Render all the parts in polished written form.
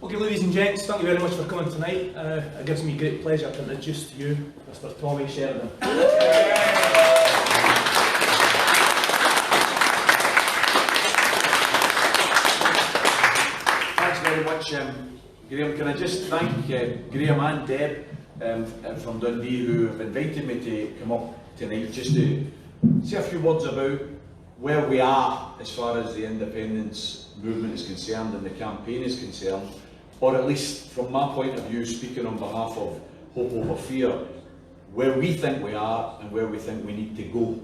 Okay, ladies and gents, thank you very much for coming tonight. It gives me great pleasure to introduce to you Mr. Tommy Sheridan. Thanks very much, Graham. Can I just thank Graham and Deb from Dundee who have invited me to come up tonight just to say a few words about where we are as far as the independence movement is concerned and the campaign is concerned, or at least from my point of view, speaking on behalf of Hope Over Fear, where we think we are and where we think we need to go.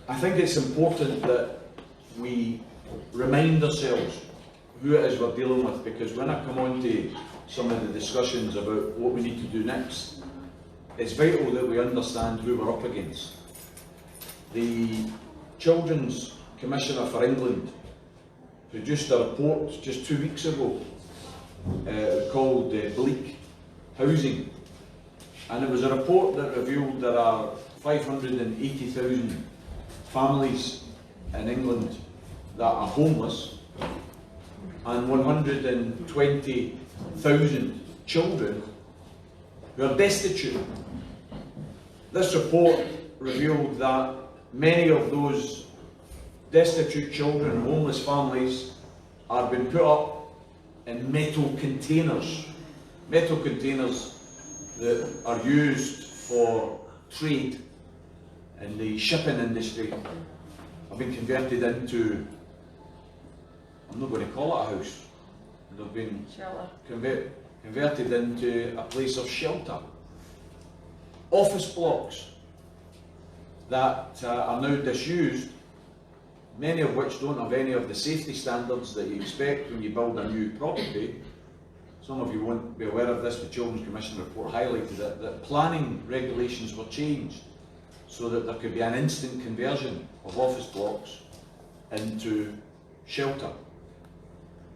I think it's important that we remind ourselves who it is we're dealing with, because when I come on to some of the discussions about what we need to do next, it's vital that we understand who we're up against. The Children's Commissioner for England produced a report just 2 weeks ago called Bleak Housing, and it was a report that revealed there are 580,000 families in England that are homeless and 120,000 children who are destitute. This report revealed that many of those destitute children, homeless families, are being put up in metal containers that are used for trade in the shipping industry, have been converted into, I'm not going to call it a house, they've been converted into a place of shelter. Office blocks that are now disused, many of which don't have any of the safety standards that you expect when you build a new property. Some of you won't be aware of this. The Children's Commission report highlighted that planning regulations were changed so that there could be an instant conversion of office blocks into shelter.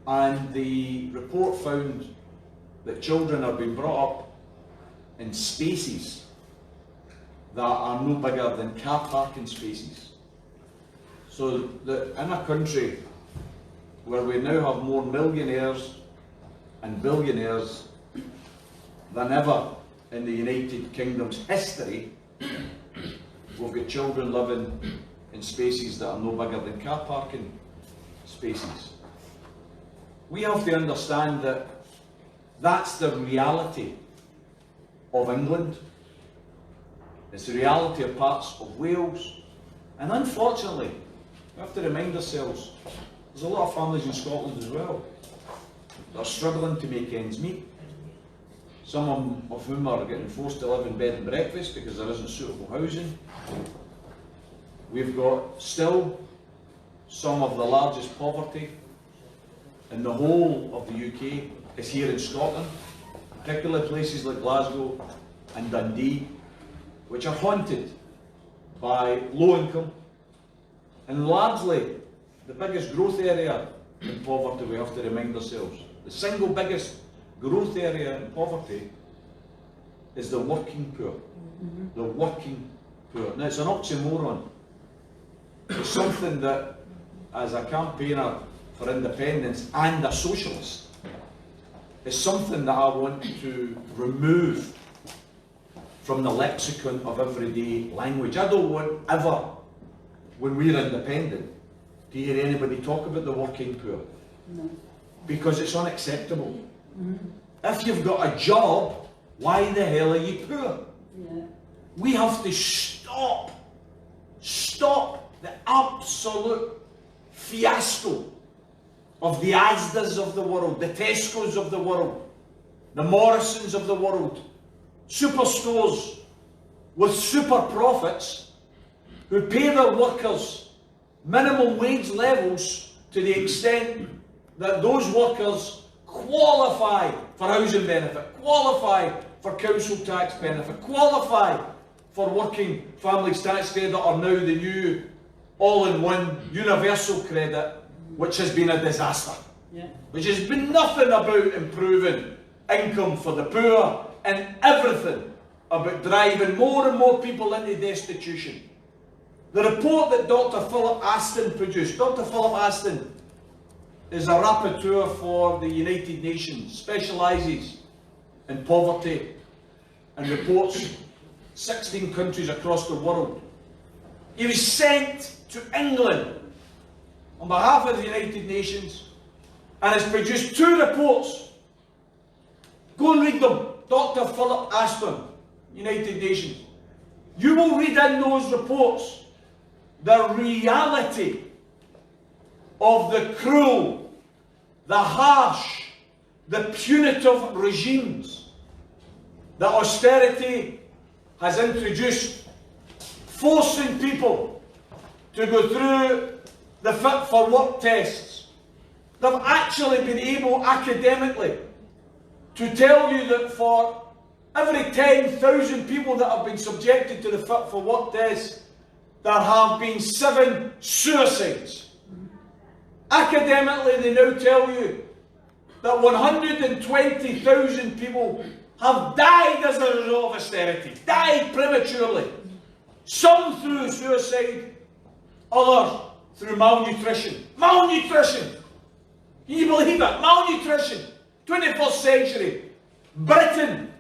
And the report found that children are being brought up in spaces that are no bigger than car parking spaces. So that in a country where we now have more millionaires and billionaires than ever in the United Kingdom's history, we've got children living in spaces that are no bigger than car parking spaces. We have to understand that that's the reality of England. It's the reality of parts of Wales, and unfortunately, we have to remind ourselves, there's a lot of families in Scotland as well that are struggling to make ends meet. Some of whom are getting forced to live in bed and breakfast because there isn't suitable housing. We've got still some of the largest poverty in the whole of the UK is here in Scotland, particularly places like Glasgow and Dundee, which are haunted by low income, and largely the biggest growth area in poverty, we have to remind ourselves, the single biggest growth area in poverty is the working poor. The working poor. Now it's an oxymoron. It's something that, as a campaigner for independence and a socialist, is something that I want to remove from the lexicon of everyday language. I don't want ever, when we're independent, to hear anybody talk about the working poor. No. Because it's unacceptable. If you've got a job, why the hell are you poor? Yeah. We have to stop the absolute fiasco of the Asdas of the world, the Tesco's of the world, the Morrisons of the world, superstores with super profits who pay their workers minimum wage levels to the extent that those workers qualify for housing benefit, qualify for council tax benefit, qualify for working families tax credit, or now the new all-in-one universal credit, which has been a disaster. Yeah. Which has been nothing about improving income for the poor and everything about driving more and more people into destitution. The report that Dr. Philip Aston produced, Dr. Philip Aston is a rapporteur for the United Nations, specialises in poverty and reports 16 countries across the world. He was sent to England on behalf of the United Nations and has produced 2 reports. Go and read them. Dr. Philip Ashton, United Nations. You will read in those reports the reality of the cruel, the harsh, the punitive regimes that austerity has introduced, forcing people to go through the fit for work tests. They've actually been able academically to tell you that for every 10,000 people that have been subjected to the fit for work test, there have been 7 suicides. Academically, they now tell you that 120,000 people have died as a result of austerity, died prematurely. Some through suicide, others through malnutrition. Malnutrition! Can you believe it? Malnutrition! 21st century. Britain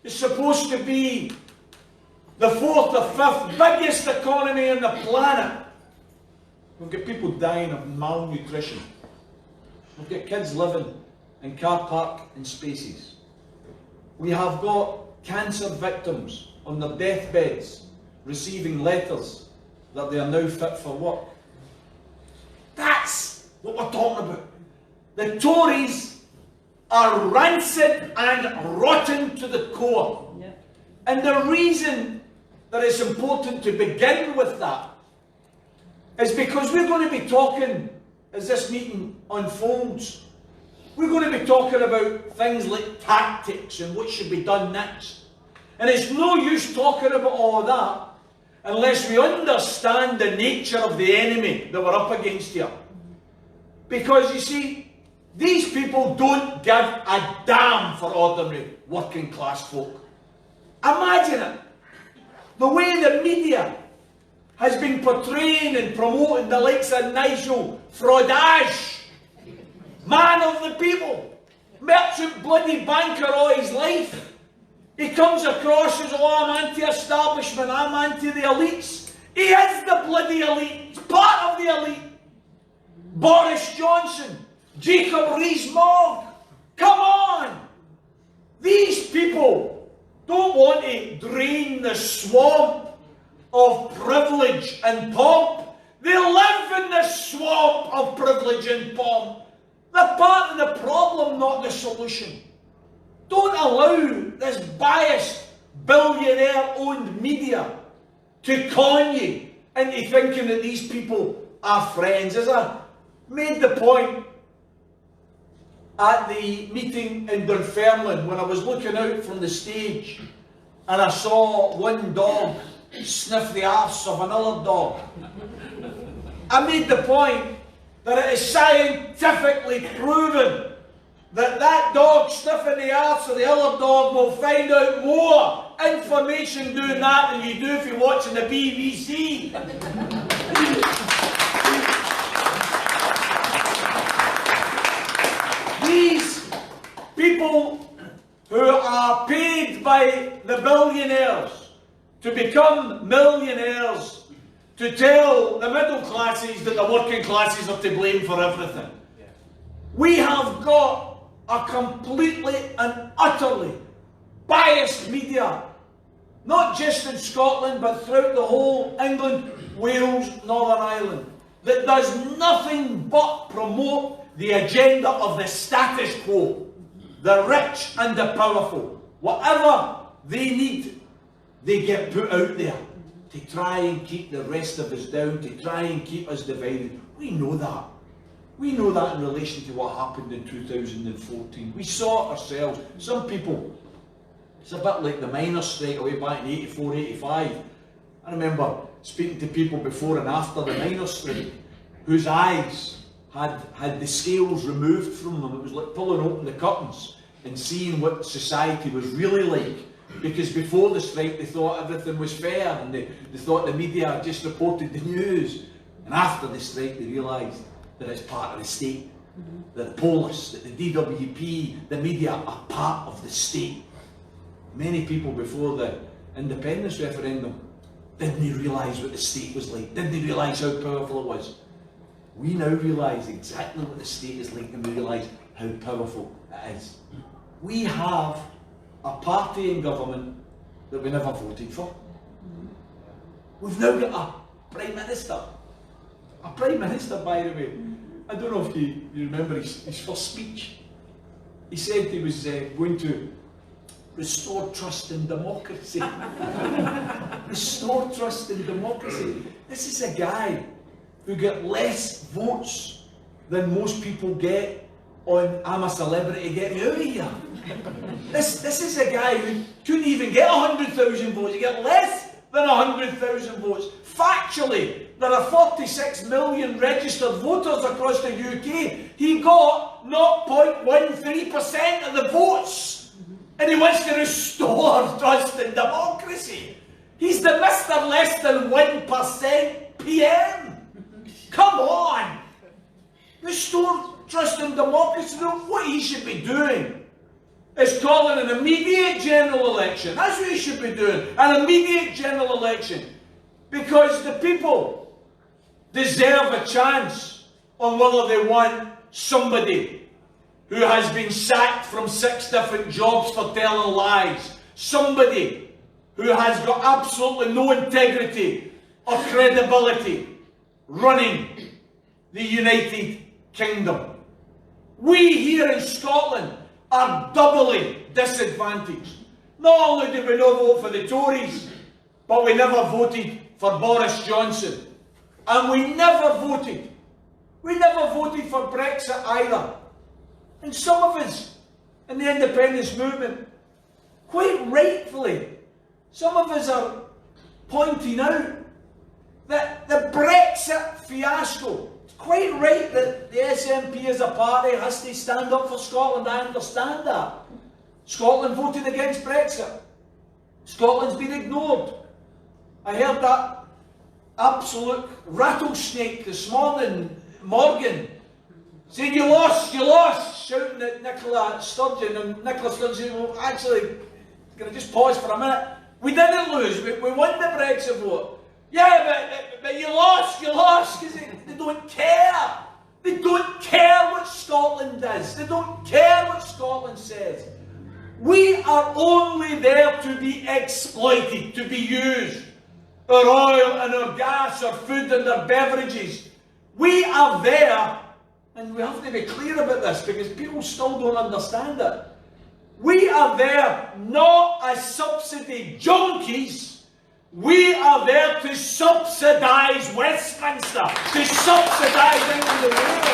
is supposed to be the 4th or 5th biggest economy on the planet. We've got people dying of malnutrition. We've got kids living in car park and spaces. We have got cancer victims on their deathbeds receiving letters that they are now fit for work. That's what we're talking about. The Tories are rancid and rotten to the core. Yeah. And the reason that it's important to begin with that is because we're going to be talking, as this meeting unfolds, we're going to be talking about things like tactics and what should be done next. And it's no use talking about all of that unless we understand the nature of the enemy that we're up against here. Because you see, these people don't give a damn for ordinary working class folk. Imagine it. The way the media has been portraying and promoting the likes of Nigel Farage, man of the people, merchant bloody banker all his life. He comes across as, oh, I'm anti-establishment, I'm anti the elites. He is the bloody elite. He's part of the elite. Boris Johnson, Jacob Rees-Mogg, come on! These people don't want to drain the swamp of privilege and pomp. They live in the swamp of privilege and pomp. They're part of the problem, not the solution. Don't allow this biased, billionaire-owned media to con you into thinking that these people are friends. As I made the point at the meeting in Dunfermline, when I was looking out from the stage and I saw one dog sniff the arse of another dog, I made the point that it is scientifically proven that that dog sniffing the arse of the other dog will find out more information doing that than you do if you're watching the BBC. These people who are paid by the billionaires to become millionaires to tell the middle classes that the working classes are to blame for everything. Yeah. We have got a completely and utterly biased media, not just in Scotland but throughout the whole England, Wales, Northern Ireland, that does nothing but promote the agenda of the status quo, the rich and the powerful. Whatever they need, they get put out there to try and keep the rest of us down, to try and keep us divided. We know that. We know that in relation to what happened in 2014. We saw it ourselves. Some people, it's a bit like the miners' strike away back in 84, 85. I remember speaking to people before and after the miners' strike whose eyes had the scales removed from them. It was like pulling open the curtains and seeing what society was really like. Because before the strike they thought everything was fair and they thought the media just reported the news. And after the strike they realised that it's part of the state that the police, that the DWP, the media are part of the state. Many people before the independence referendum didn't realise what the state was like, didn't realise how powerful it was. We now realise exactly what the state is like, and we realise how powerful it is. We have a party in government that we never voted for. We've now got a Prime Minister. A Prime Minister, by the way. I don't know if you remember his first speech. He said he was going to restore trust in democracy. Restore trust in democracy. This is a guy who got less votes than most people get on I'm a Celebrity, Get Me Out of Here. This is a guy who couldn't even get 100,000 votes. He got less than 100,000 votes. Factually, there are 46 million registered voters across the UK. He got 0.13% of the votes. And he wants to restore trust in democracy. He's the Mr. Less than 1% PM. Come on! Restore trust in democracy. What he should be doing is calling an immediate general election. That's what he should be doing. An immediate general election. Because the people deserve a chance on whether they want somebody who has been sacked from 6 different jobs for telling lies. Somebody who has got absolutely no integrity or credibility running the United Kingdom. We here in Scotland are doubly disadvantaged. Not only did we not vote for the Tories, but we never voted for Boris Johnson. And we never voted for Brexit either. And some of us in the independence movement, quite rightfully, some of us are pointing out that the Brexit fiasco, it's quite right that the SNP as a party has to stand up for Scotland. I understand that. Scotland voted against Brexit. Scotland's been ignored. I heard that absolute rattlesnake this morning, Morgan, saying you lost, shouting at Nicola Sturgeon, and Nicola Sturgeon said, well, actually, can I just pause for a minute? We didn't lose, we won the Brexit vote. Yeah, but you lost, because they don't care. They don't care what Scotland does. They don't care what Scotland says. We are only there to be exploited, to be used. Our oil and our gas, our food and our beverages. We are there, and we have to be clear about this because people still don't understand it. We are there not as subsidy junkies. We are there to subsidise Westminster, to subsidise England and Wales.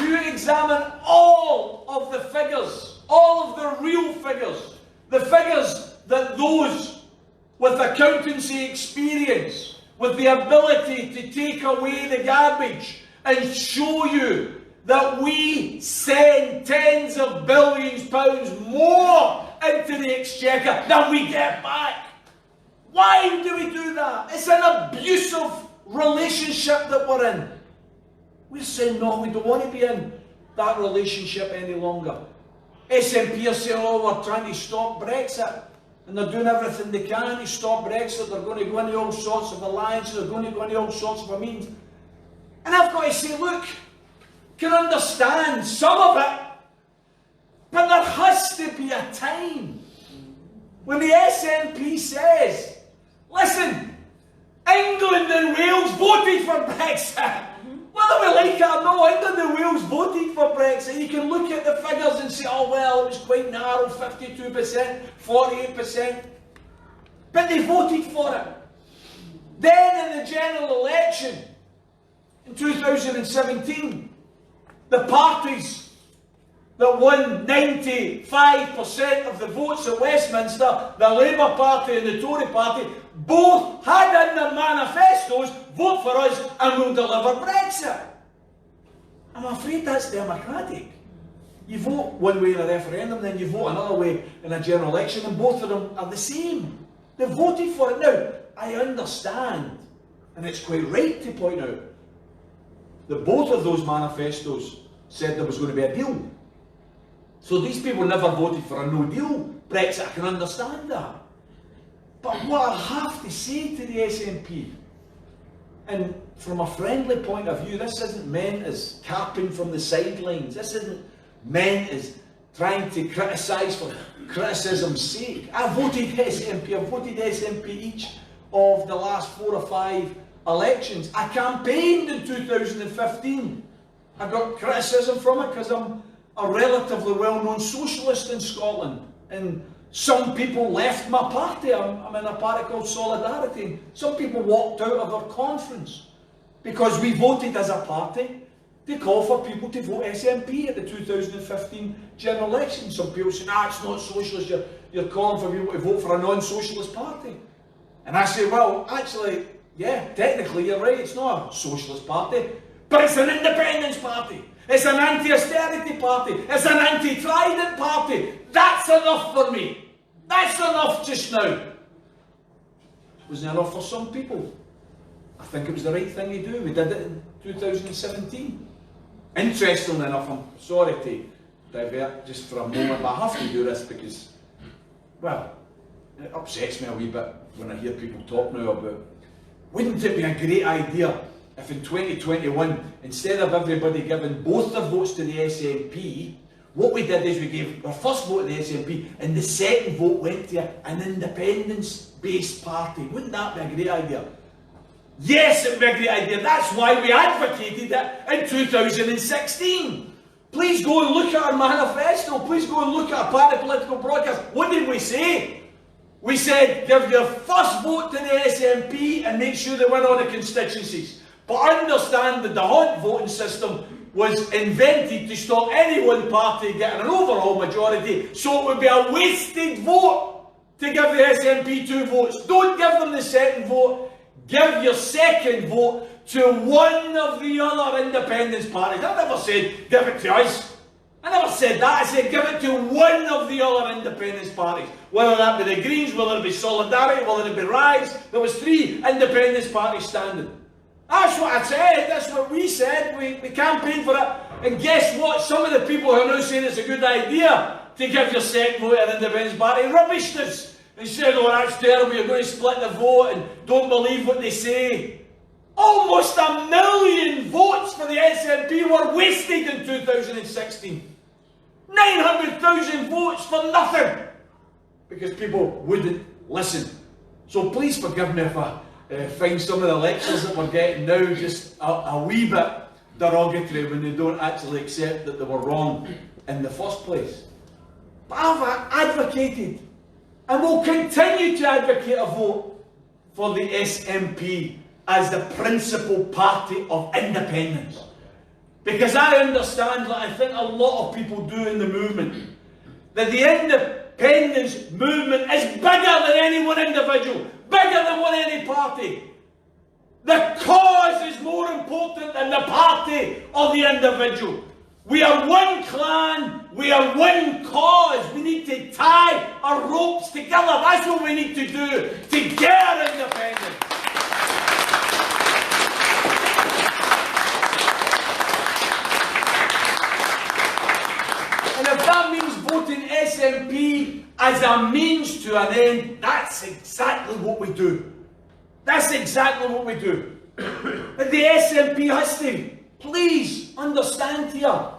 You examine all of the figures, all of the real figures, the figures that those with accountancy experience, with the ability to take away the garbage and show you that we send tens of billions of pounds more into the exchequer than we get back. Why do we do that? It's an abusive relationship that we're in. We're saying no, we don't want to be in that relationship any longer. SNP are saying, oh, we're trying to stop Brexit. And they're doing everything they can to stop Brexit. They're going to go into all sorts of alliances. They're going to go into all sorts of means. And I've got to say, look, can understand some of it, but there has to be a time when the SNP says, listen, England and Wales voted for Brexit. Whether we like it or not, England and Wales voted for Brexit. You can look at the figures and say, oh well, it was quite narrow, 52%, 48%. But they voted for it. Then in the general election, in 2017, the parties that won 95% of the votes at Westminster, the Labour Party and the Tory Party, both had in their manifestos, vote for us and we'll deliver Brexit. I'm afraid that's democratic. You vote one way in a referendum, then you vote another way in a general election, and both of them are the same. They voted for it. Now, I understand, and it's quite right to point out, that both of those manifestos said there was going to be a deal. So these people never voted for a no deal Brexit. I can understand that. But what I have to say to the SNP, and from a friendly point of view, this isn't meant as capping from the sidelines. This isn't meant as trying to criticise for criticism's sake. I voted SNP. I've voted SNP each of the last 4 or 5 elections. I campaigned in 2015. I got criticism from it because I'm a relatively well-known socialist in Scotland. And some people left my party. I'm in a party called Solidarity. Some people walked out of our conference because we voted as a party to call for people to vote SNP at the 2015 general election. Some people say, it's not socialist, you're calling for people to vote for a non-socialist party. And I say, well, actually, yeah, technically you're right, it's not a socialist party, but it's an independence party. It's an anti-austerity party. It's an anti-Trident party. That's enough for me. That's enough just now. Wasn't enough for some people. I think it was the right thing to do. We did it in 2017. Interestingly enough, I'm sorry to divert just for a moment, but I have to do this because, well, it upsets me a wee bit when I hear people talk now about, wouldn't it be a great idea if in 2021, instead of everybody giving both their votes to the SNP, what we did is we gave our first vote to the SNP and the second vote went to an independence-based party. Wouldn't that be a great idea? Yes, it would be a great idea. That's why we advocated it in 2016. Please go and look at our manifesto. Please go and look at our party political broadcast. What did we say? We said, give your first vote to the SNP and make sure they win all the constituencies. But understand that the Hunt voting system was invented to stop any one party getting an overall majority, so it would be a wasted vote to give the SNP 2 votes. Don't give them the second vote. Give your second vote to one of the other independence parties. I never said give it to us. I never said that. I said give it to one of the other independence parties. Whether that be the Greens, whether it be Solidarity, whether it be Rise. There was 3 independence parties standing. That's what I said. That's what we said. We campaigned for it. And guess what? Some of the people who are now saying it's a good idea to give your second vote to an independence party rubbished us. They said, oh, that's terrible, you're going to split the vote and don't believe what they say. Almost 1 million votes for the SNP were wasted in 2016. 900,000 votes for nothing. Because people wouldn't listen. So please forgive me if I find some of the lectures that we're getting now just a wee bit derogatory when they don't actually accept that they were wrong in the first place. But I've advocated and will continue to advocate a vote for the SNP as the principal party of independence. Because I understand, like I think a lot of people do in the movement, that the independence movement is bigger than any one individual, bigger than any party. The cause is more important than the party or the individual. We are one clan, we are one cause. We need to tie our ropes together. That's what we need to do to get independence. And if that means voting SNP as a means to an end, that's exactly what we do. That's exactly what we do. But the SNP has to, please understand here,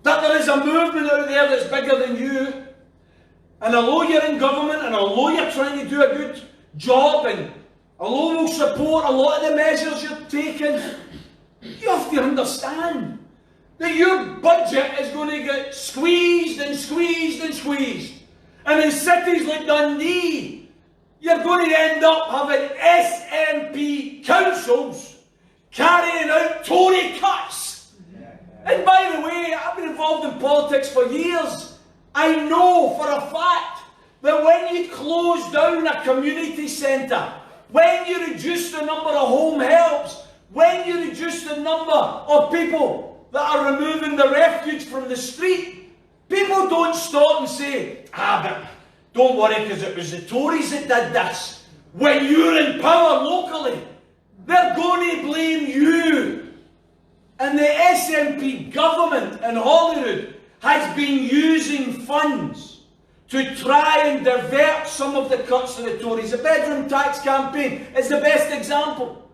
that there is a movement out there that's bigger than you. And although you're in government, and although you're trying to do a good job, and although we'll support a lot of the measures you're taking, you have to understand that your budget is going to get squeezed and squeezed and squeezed. And in cities like Dundee, you're going to end up having SNP councils carrying out Tory cuts. And by the way, I've been involved in politics for years. I know for a fact that when you close down a community centre, when you reduce the number of home helps, when you reduce the number of people that are removing the refuge from the street, people don't stop and say, but don't worry because it was the Tories that did this. when you're in power locally, they're going to blame you. And the SNP government in Holyrood has been using funds to try and divert some of the cuts to the Tories. The bedroom tax campaign is the best example,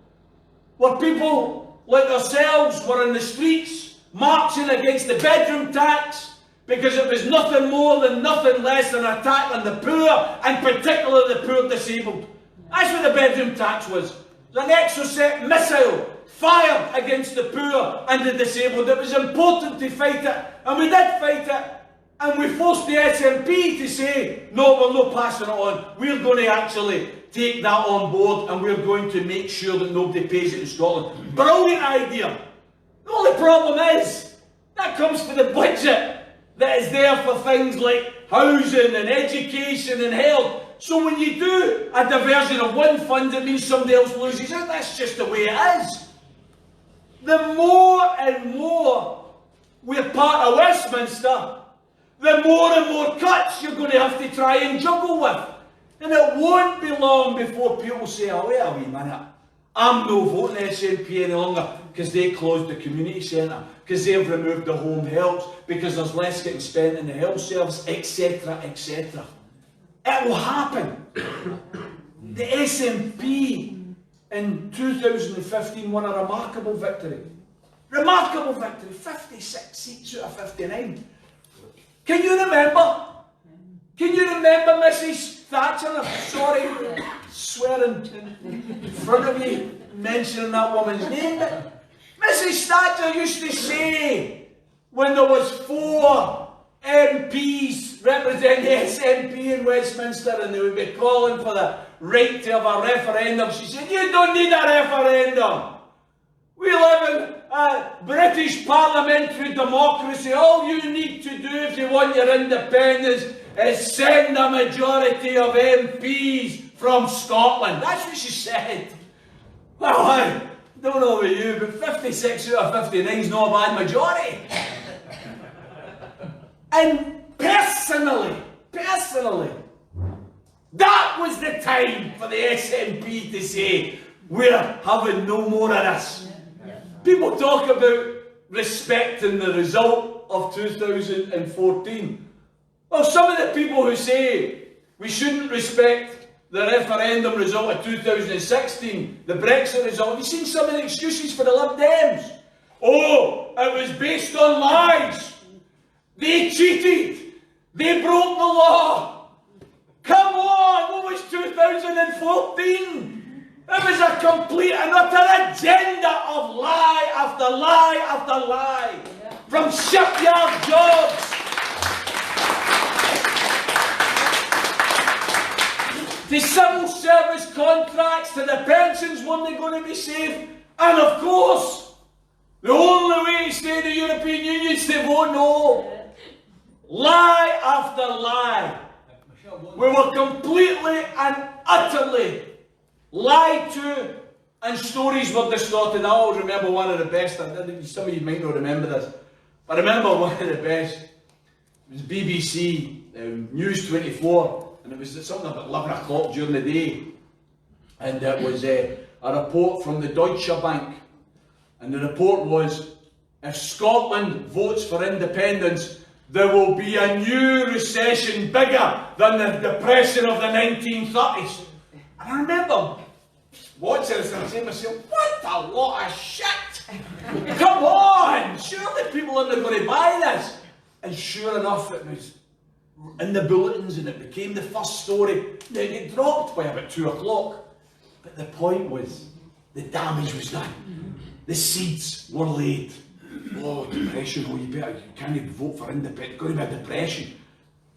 where people like ourselves were in the streets marching against the bedroom tax because it was nothing more than nothing less than an attack on the poor, and particularly the poor disabled. That's what the bedroom tax was. It was an exocet missile fired against the poor and the disabled. It was important to fight it, and we did fight it, and we forced the SNP to say, no, we're not passing it on. We're going to actually take that on board, and we're going to make sure that nobody pays it in Scotland. Brilliant idea. The only problem is, that comes to the budget that is there for things like housing and education and health. So when you do a diversion of one fund, it means somebody else loses out. That's just the way it is. The more and more we're part of Westminster, the more and more cuts you're going to have to try and juggle with. And it won't be long before people say, oh, wait a wee minute, I'm no voting SNP any longer because they closed the community centre, because they've removed the home helps, because there's less getting spent in the health service, etc., etc. It will happen. The SNP in 2015 won a remarkable victory. Remarkable victory, 56 seats out of 59. Can you remember? Can you remember Mrs. Thatcher? I'm sorry, swearing in front of you, mentioning that woman's name, but Mrs. Thatcher used to say, when there was 4 MPs representing the SNP in Westminster and they would be calling for the right to have a referendum, she said, you don't need a referendum. We live in a British parliamentary democracy. All you need to do if you want your independence is send a majority of MPs from Scotland. That's what she said. Well, I don't know about you, but 56 out of 59 is not a bad majority. And personally, that was the time for the SNP to say, we're having no more of this. People talk about respecting the result of 2014. Well, some of the people who say we shouldn't respect the referendum result of 2016, the Brexit result, have you seen some of the excuses for the Lib Dems? Oh, it was based on lies. They cheated. They broke the law. Come on, what was 2014? It was a complete and utter agenda of lie after lie after lie. From shipyard jobs to civil service contracts to the pensions when they're going to be saved. And of course, the only way to stay in the European Union is to vote no. Lie after lie. We were completely and utterly lied to, and stories were distorted. I always remember one of the best, some of you might not remember this, but I remember one of the best. It was BBC News 24, and it was something about 11 o'clock during the day, and it was a report from the Deutsche Bank, and the report was, if Scotland votes for independence, there will be a new recession bigger than the depression of the 1930s. And I remember watching this and saying to myself, what a lot of shit! Come on! Surely people aren't going to buy this. And sure enough, it was in the bulletins and it became the first story. Now, it dropped by about 2 o'clock. But the point was, the damage was done. The seeds were laid. Oh, depression, oh, you can't even vote for independence, it's going to be a depression.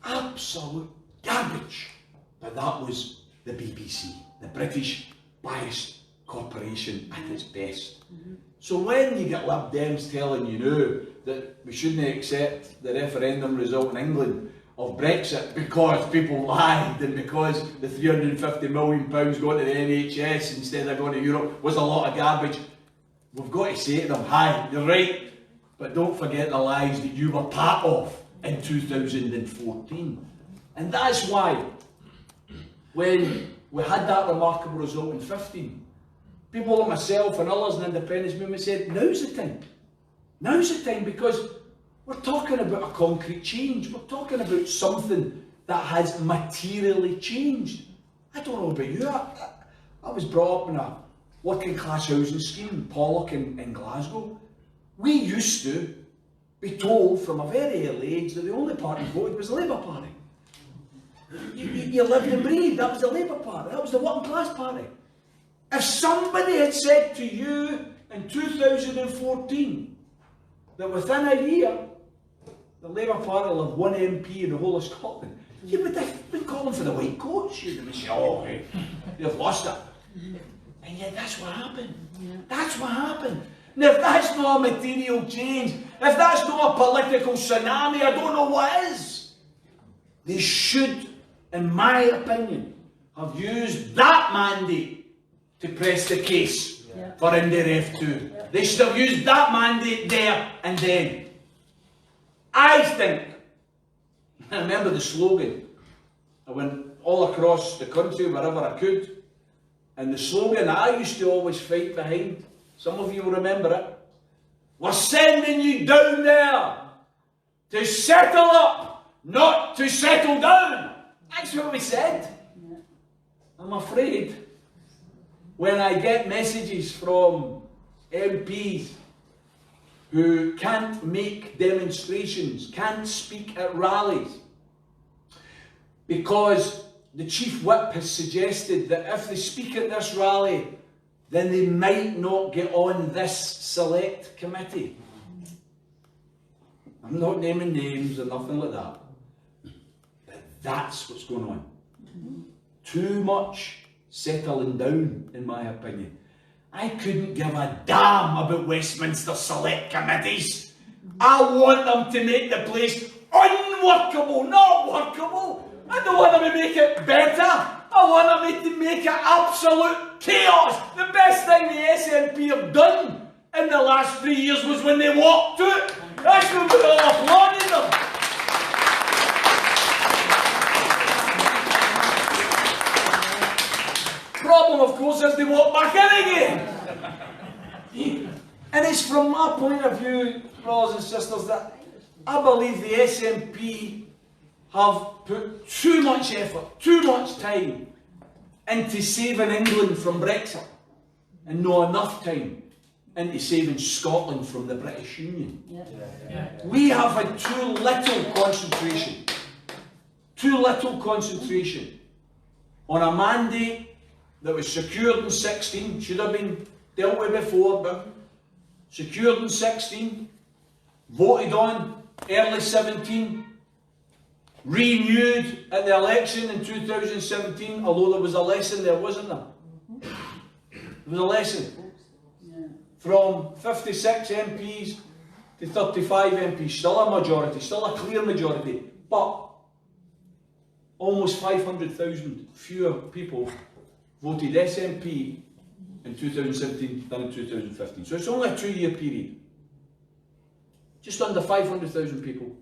Absolute garbage. But that was the BBC, the British biased corporation at its best. So when you get Lib Dems telling you now that we shouldn't accept the referendum result in England of Brexit because people lied and because the £350 million going to the NHS instead of going to Europe was a lot of garbage, we've got to say to them, hi, you're right, but don't forget the lies that you were part of in 2014. And that's why, when we had that remarkable result in 15. People like myself and others in the independence movement said, now's the time. Now's the time, because we're talking about a concrete change. We're talking about something that has materially changed. I don't know about you. I was brought up in a working class housing scheme in Pollock in Glasgow. We used to be told from a very early age that the only party voted was the Labour Party. You lived and breathed, that was the Labour Party, that was the working class party. If somebody had said to you in 2014 that within a year the Labour Party will have one MP in the whole of Scotland, you would have been calling for the white coats. You'd have been saying, oh, hey, they've lost it. And yet that's what happened. That's what happened. And if that's not a material change, if that's not a political tsunami, I don't know what is. They should, in my opinion, have used that mandate to press the case for Indyref2. They should have used that mandate there and then. I think, I remember the slogan. I went all across the country wherever I could, and the slogan that I used to always fight behind, some of you will remember it, we're sending you down there to settle up, not to settle down. That's what we said. I'm afraid when I get messages from MPs who can't make demonstrations, can't speak at rallies, because the Chief Whip has suggested that if they speak at this rally, then they might not get on this select committee. I'm not naming names or nothing like that. But that's what's going on. Too much settling down, in my opinion. I couldn't give a damn about Westminster select committees. I want them to make the place unworkable, not workable. I don't want them to make it better. I want them to make it absolute chaos. The best thing the SNP have done in the last 3 years was when they walked to it. That's when we all applauded them. Problem, of course, is they walk back in again. And it's from my point of view, brothers and sisters, that I believe the SNP have put too much effort, too much time into saving England from Brexit, and not enough time into saving Scotland from the British Union. We have had too little concentration on a mandate that was secured in 16, should have been dealt with before, but secured in 16, voted on early 17, renewed at the election in 2017, although there was a lesson there, wasn't there? There was a lesson. From 56 MPs to 35 MPs, still a majority, still a clear majority, but almost 500,000 fewer people voted SNP in 2017 than in 2015. So it's only a 2-year period. Just under 500,000 people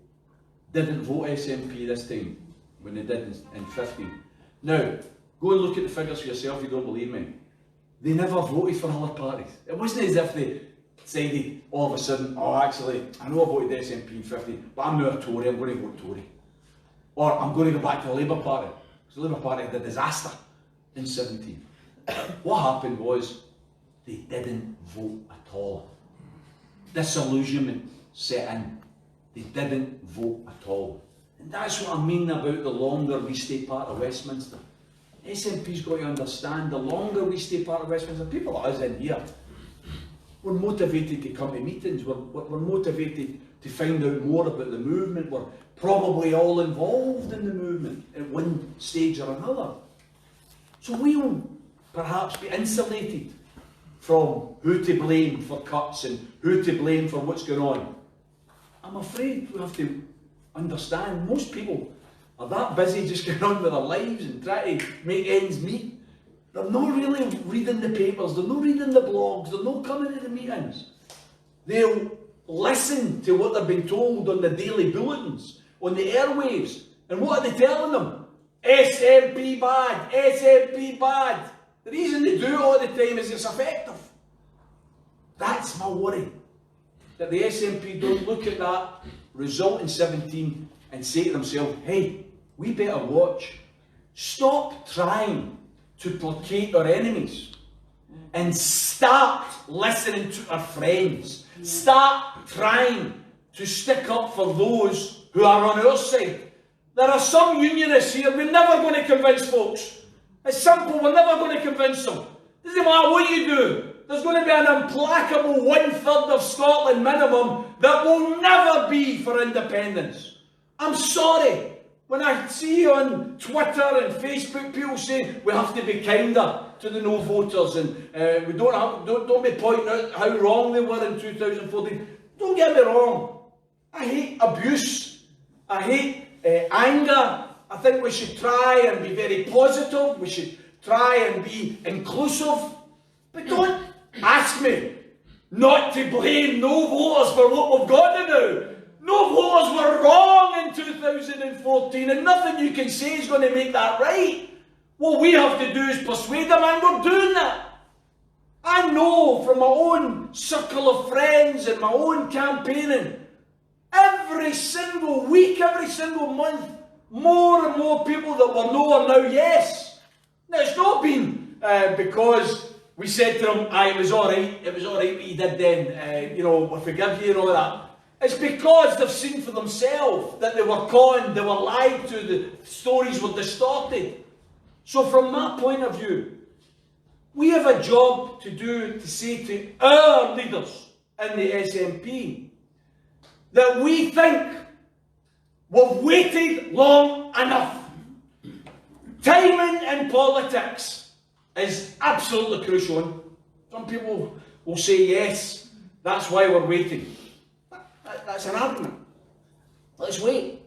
didn't vote SNP this time, when they did in 15. Now, go and look at the figures for yourself if you don't believe me. They never voted for other parties. It wasn't as if they decided all of a sudden, oh actually, I know I voted SNP in 15, but I'm now a Tory, I'm going to vote Tory. Or I'm going to go back to the Labour Party. Because the Labour Party had a disaster in 17. What happened was, they didn't vote at all. Disillusionment set in. They didn't vote at all. And that's what I mean about the longer we stay part of Westminster. SNP's got to understand, the longer we stay part of Westminster, people like us in here, we're motivated to come to meetings, we're motivated to find out more about the movement, we're probably all involved in the movement at one stage or another. So we'll perhaps be insulated from who to blame for cuts and who to blame for what's going on. I'm afraid we have to understand, most people are that busy just getting on with their lives and trying to make ends meet. They're not really reading the papers, they're not reading the blogs, they're not coming to the meetings. They'll listen to what they're being told on the daily bulletins, on the airwaves. And what are they telling them? SNP bad, SNP bad. The reason they do it all the time is it's effective. That's my worry. That the SNP don't look at that result in 17 and say to themselves, hey, we better watch. Stop trying to placate our enemies and start listening to our friends. Start trying to stick up for those who are on our side. There are some unionists here, we're never going to convince folks. It's simple, we're never going to convince them. Doesn't matter what you do. There's going to be an implacable 1/3 of Scotland minimum that will never be for independence. I'm sorry. When I see on Twitter and Facebook people saying we have to be kinder to the no voters and we don't be pointing out how wrong they were in 2014. Don't get me wrong. I hate abuse. I hate anger. I think we should try and be very positive. We should try and be inclusive. But don't ask me not to blame no voters for what we've got to do. No voters were wrong in 2014 and nothing you can say is going to make that right. What we have to do is persuade them, and we're doing that. I know from my own circle of friends and my own campaigning, every single week, every single month, more and more people that were no are now yes. Now it's not been because we said to them, it was alright what you did then, we forgive you and all that. It's because they've seen for themselves that they were conned, they were lied to, the stories were distorted. So from my point of view, we have a job to do to say to our leaders in the SNP that we think we've waited long enough. Timing in politics is absolutely crucial. Some people will say yes, that's why we're waiting. That's an argument. Let's wait.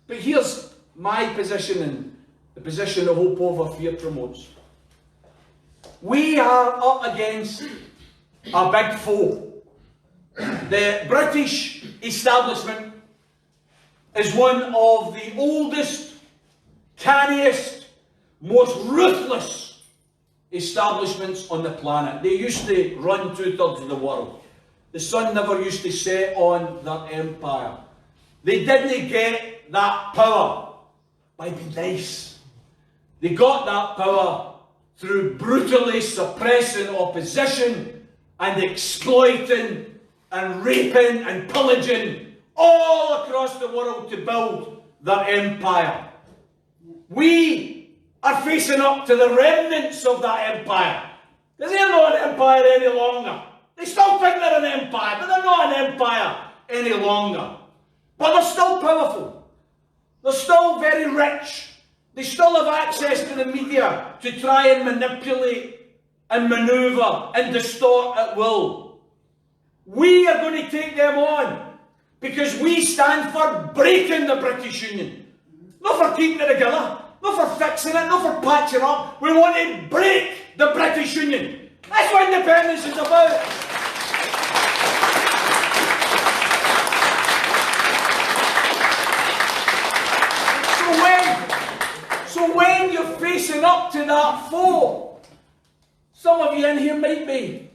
But here's my position and the position that Hope Over Fear promotes. We are up against a big foe. The British establishment is one of the oldest, canniest, most ruthless establishments on the planet. They used to run 2/3 of the world. The sun never used to set on that empire. They didn't get that power by being nice. They got that power through brutally suppressing opposition and exploiting and raping and pillaging all across the world to build that empire. We are facing up to the remnants of that empire. Because they're not an empire any longer. They still think they're an empire, but they're not an empire any longer. But they're still powerful. They're still very rich. They still have access to the media to try and manipulate and manoeuvre and distort at will. We are going to take them on because we stand for breaking the British Union. Not for keeping it together, not for fixing it, not for patching up. We want to break the British Union. That's what independence is about. So when you're facing up to that foe, some of you in here might be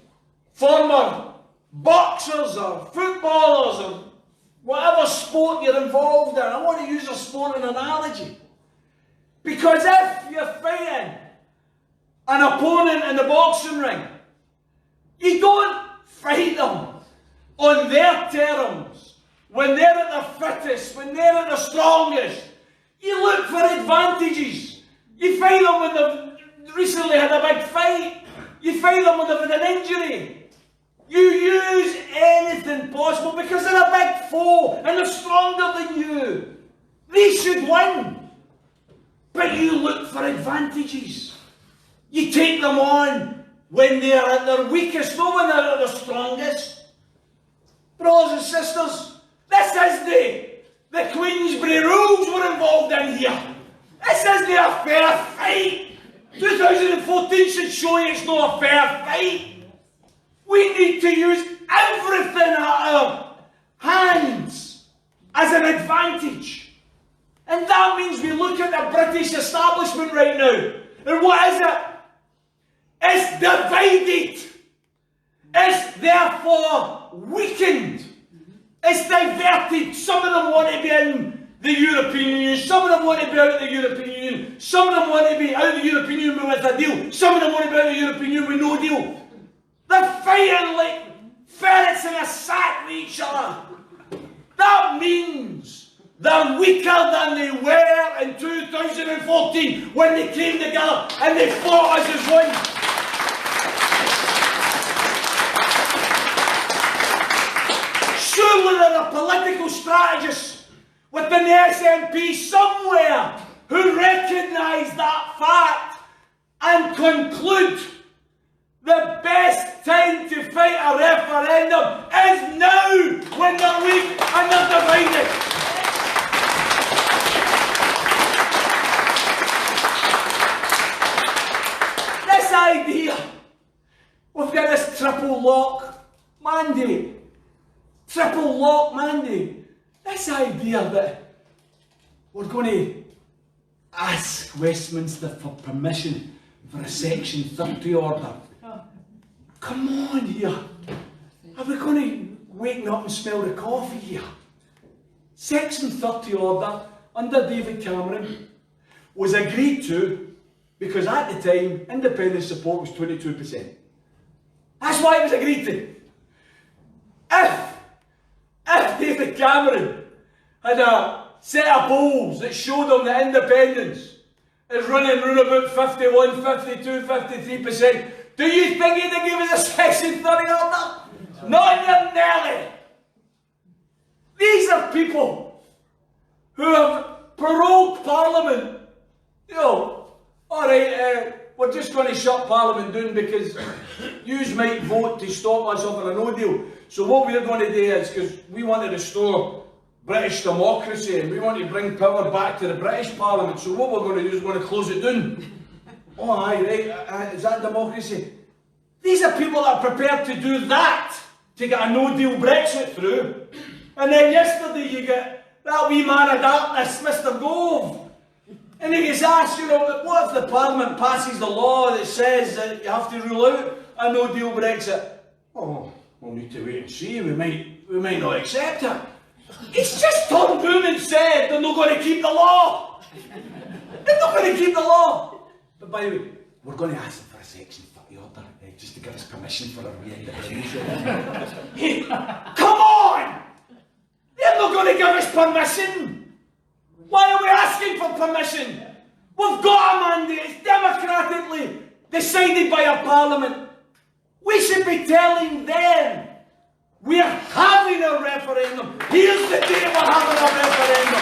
former boxers or footballers or whatever sport you're involved in. I want to use a sporting analogy. Because if you're fighting an opponent in the boxing ring, you don't fight them on their terms, when they're at their fittest, when they're at their strongest. You look for advantages. You fight them when they've recently had a big fight. You fight them when they've had an injury. You use anything possible because they're a big foe and they're stronger than you. They should win. But you look for advantages. You take them on when they're at their weakest, not when they're at their strongest. Brothers and sisters, this is the Queensberry rules were involved in here. This isn't a fair fight. 2014 should show you it's not a fair fight. We need to use everything at our hands as an advantage. And that means we look at the British establishment right now. And what is it? It's divided. It's therefore weakened. It's diverted. Some of them want to be in the European Union. Some of them want to be out of the European Union. Some of them want to be out of the European Union with a deal. Some of them want to be out of the European Union with no deal. They're fighting like ferrets in a sack with each other. That means they're weaker than they were in 2014 when they came together and they fought us as one. Surely there are political strategists within the SNP somewhere who recognise that fact and conclude the best time to fight a referendum is now, when they're weak and they're divided. This idea, we've got this triple lock mandate. Triple lock mandate. This idea that we're going to ask Westminster for permission for a Section 30 order. Come on here. Are we going to wake up and smell the coffee here? Section 30 order under David Cameron was agreed to because at the time independent support was 22%. That's why it was agreed to. If David Cameron had a set of polls that showed him that independence is running around about 51, 52, 53%, do you think he'd have given us a Section 30 order? Not in your Nelly. These are people who have prorogued Parliament. You know, alright, we're just going to shut Parliament down because yous might vote to stop us over a no deal. So what we're going to do is, because we want to restore British democracy and we want to bring power back to the British Parliament, so what we're going to do is we're going to close it down. Oh aye, right, is that democracy? These are people that are prepared to do that to get a no-deal Brexit through. And then yesterday you get that wee man of darkness, Mr. Gove. And he gets asked, you know, what if the Parliament passes the law that says that you have to rule out a no-deal Brexit? Oh, we'll need to wait and see, we might not accept it. He's just turned round and said they're not going to keep the law. They're not going to keep the law. But by the way, we're going to ask them for a Section 30 order, just to give us permission for our wee independence. Come on! They're not going to give us permission. Why are we asking for permission? We've got a mandate. It's democratically decided by our Parliament. We should be telling them we're having a referendum. Here's the date we're having a referendum.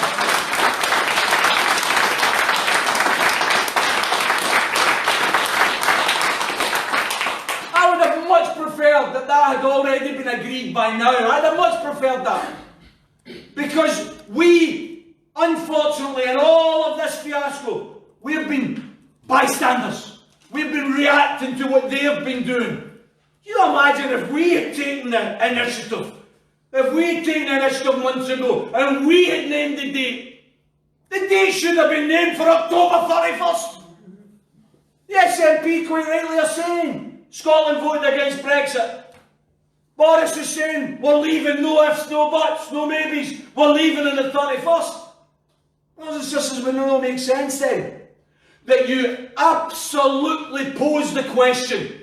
I would have much preferred that had already been agreed by now. I'd have much preferred that. Because we, unfortunately, in all of this fiasco, we have been bystanders. We've been reacting to what they have been doing. You imagine if we had taken the initiative, if we had taken the initiative months ago, and we had named the date. The date should have been named for October 31st. The SNP quite rightly are saying Scotland voted against Brexit. Boris is saying we're leaving, no ifs, no buts, no maybes, we're leaving on the 31st. Brothers and sisters, would it not make sense then that you absolutely pose the question,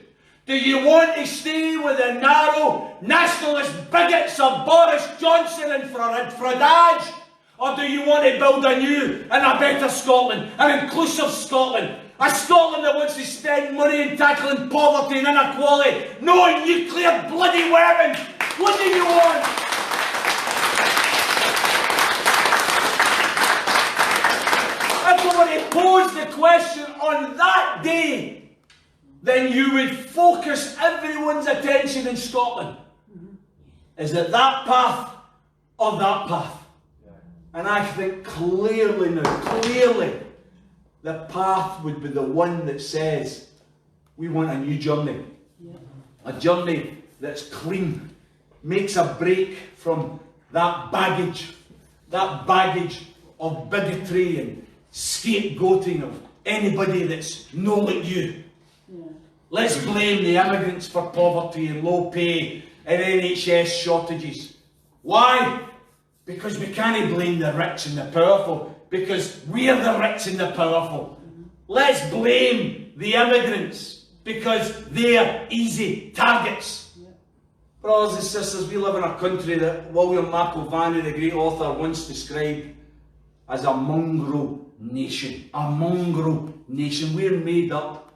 do you want to stay with the narrow nationalist bigots of Boris Johnson and Fradage, or do you want to build a new and a better Scotland, an inclusive Scotland, a Scotland that wants to spend money in tackling poverty and inequality, no nuclear bloody weapons? What do you want? If we were to pose the question on that day, then you would focus everyone's attention in Scotland. Is it that path or that path? And I think clearly now, the path would be the one that says we want a new journey. A journey that's clean, makes a break from that baggage of bigotry and scapegoating of anybody that's not like you. Let's blame the immigrants for poverty and low pay and NHS shortages. Why? Because we can't blame the rich and the powerful, because we're the rich and the powerful. Let's blame the immigrants because they're easy targets. Brothers and sisters, we live in a country that William McIlvanney, the great author, once described as a mongrel nation. A mongrel nation. We're made up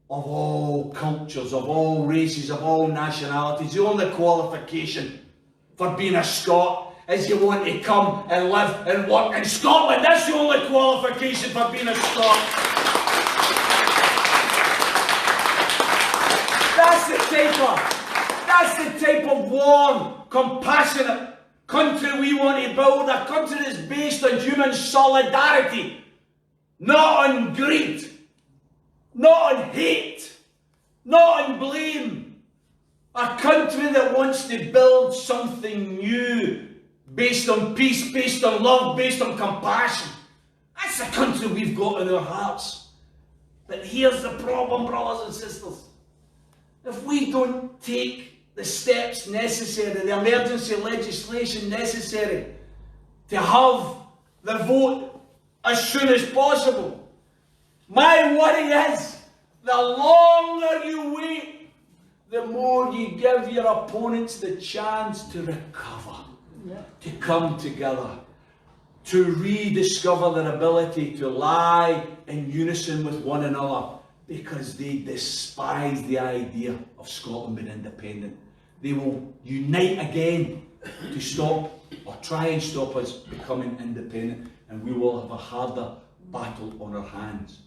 of all cultures, of all races, of all nationalities. The only qualification for being a Scot is you want to come and live and work in Scotland. That's the only qualification for being a Scot. That's the type of warm, compassionate country we want to build. A country that's based on human solidarity, not on greed, not on hate, not on blame. A country that wants to build something new, based on peace, based on love, based on compassion. That's the country we've got in our hearts. But here's the problem, brothers and sisters. If we don't take the steps necessary, the emergency legislation necessary to have the vote as soon as possible, my worry is the longer you wait, the more you give your opponents the chance to recover, to come together, to rediscover their ability to lie in unison with one another, because they despise the idea of Scotland being independent. They will unite again to stop or try and stop us becoming independent, and we will have a harder battle on our hands.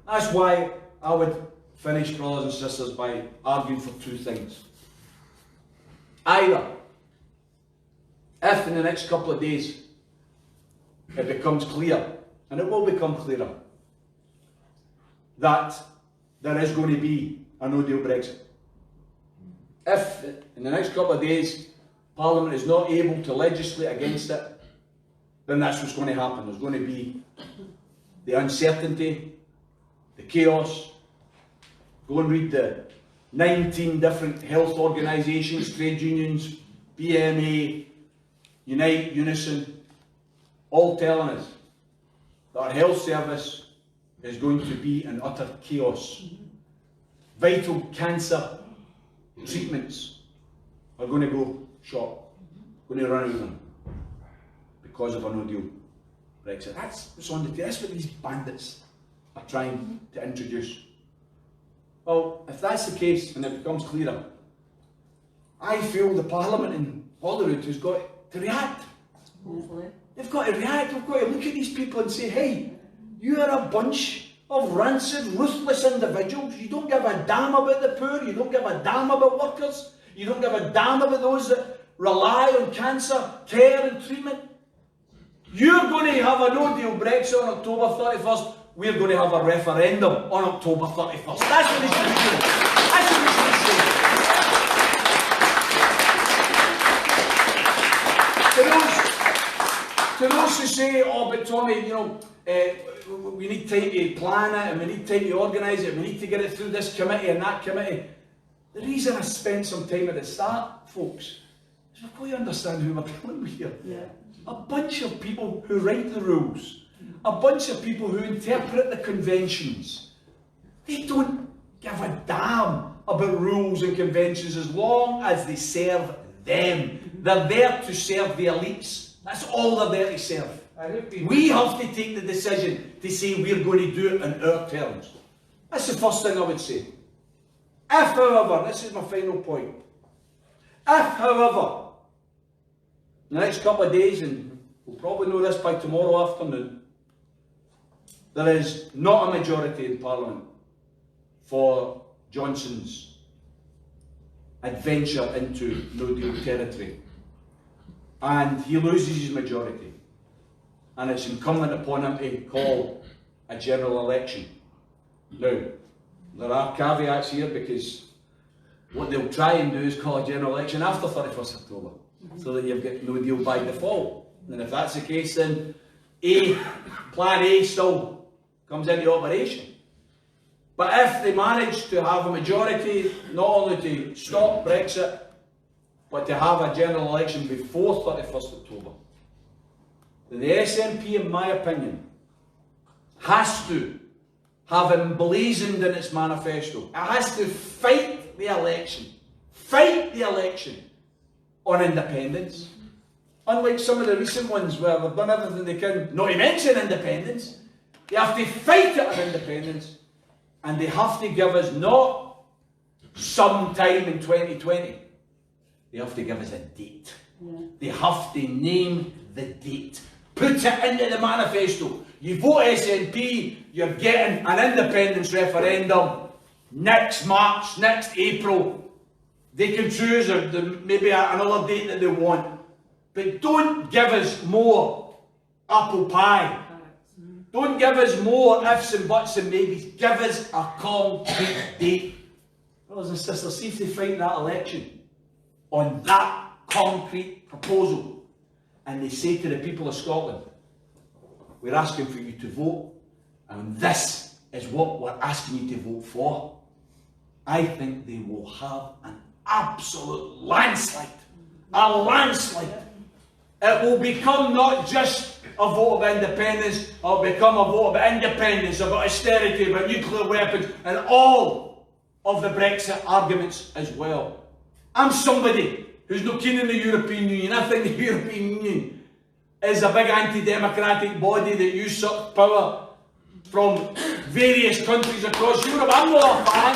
That's why I would finish, brothers and sisters, by arguing for two things. Either, if in the next couple of days it becomes clear, and it will become clearer, that there is going to be a no-deal Brexit. If in the next couple of days Parliament is not able to legislate against it, then that's what's going to happen. There's going to be the uncertainty, the chaos. Go and read the 19 different health organisations, trade unions, BMA, Unite, Unison, all telling us that our health service is going to be in utter chaos. Vital cancer treatments are going to go short, going to run out of them because of a no-deal Brexit. That's what's on the table. That's what these bandits are trying to introduce. Well, if that's the case and it becomes clearer, I feel the Parliament in Holyrood has got to react. Hopefully. They've got to react. We've got to look at these people and say, hey, you are a bunch of rancid, ruthless individuals. You don't give a damn about the poor. You don't give a damn about workers. You don't give a damn about those that rely on cancer care and treatment. You're going to have a no-deal Brexit on October 31st. We're going to have a referendum on October 31st. That's what they should be doing. That's what they should be doing. To those who say, oh, but Tommy, you know, we need time to plan it and we need time to organise it, we need to get it through this committee and that committee. The reason I spent some time at the start, folks, is we've got to understand who we're dealing with here. Yeah. A bunch of people who write the rules, a bunch of people who interpret the conventions. They don't give a damn about rules and conventions as long as they serve them. They're there to serve the elites. That's all they're there to serve. We have to take the decision to say we're going to do it on our terms. That's the first thing I would say. If, however, this is my final point, if, however, in the next couple of days, and we'll probably know this by tomorrow afternoon, there is not a majority in Parliament for Johnson's adventure into no-deal territory, and he loses his majority, and it's incumbent upon him to call a general election. Now, there are caveats here, because what they'll try and do is call a general election after 31st October, so that you've got no deal by default. And if that's the case, then Plan A still comes into operation. But if they manage to have a majority, not only to stop Brexit, but to have a general election before 31st October, then the SNP, in my opinion, has to have emblazoned in its manifesto, it has to fight the election on independence. Unlike some of the recent ones where they've done everything they can not to mention independence, they have to fight it on independence, and they have to give us not some time in 2020, they have to give us a date. They have to name the date. Put it into the manifesto. You vote SNP, you're getting an independence referendum next March, next April. They can choose maybe another date that they want. But don't give us more apple pie. Don't give us more ifs and buts and maybes. Give us a concrete date. Brothers and sisters, see if they fight that election on that concrete proposal. And they say to the people of Scotland, we're asking for you to vote, and this is what we're asking you to vote for. I think they will have an absolute landslide. A landslide. It will become not just a vote of independence, it will become a vote of independence, about austerity, about nuclear weapons, and all of the Brexit arguments as well. I'm somebody who's not keen on the European Union. I think the European Union is a big anti-democratic body that usurps power from various countries across Europe. I'm not a fan.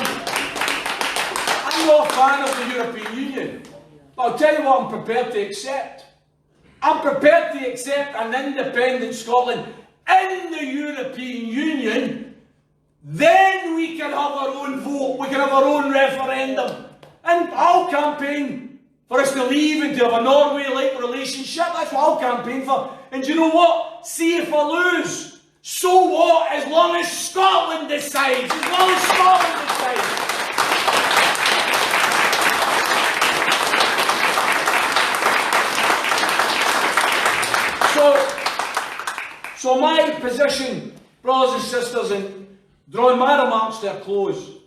I'm not a fan of the European Union. But I'll tell you what I'm prepared to accept. I'm prepared to accept an independent Scotland in the European Union. Then we can have our own vote, we can have our own referendum. And I'll campaign for us to leave and to have a Norway-like relationship. That's what I'll campaign for. And do you know what? See if I lose. So what? As long as Scotland decides. As long as Scotland decides. So my position, brothers and sisters, and drawing my remarks to a close,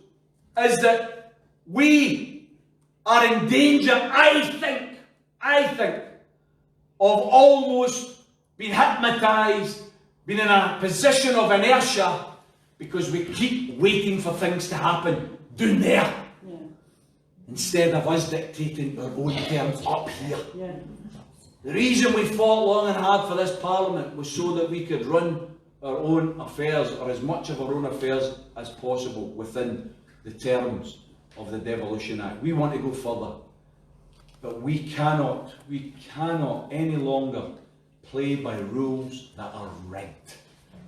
is that we are in danger, I think, of almost being hypnotised, being in a position of inertia, because we keep waiting for things to happen down there, instead of us dictating our own terms up here. The reason we fought long and hard for this Parliament was so that we could run our own affairs, or as much of our own affairs as possible, within the terms of the Devolution Act. We want to go further, but we cannot any longer play by rules that are rigged.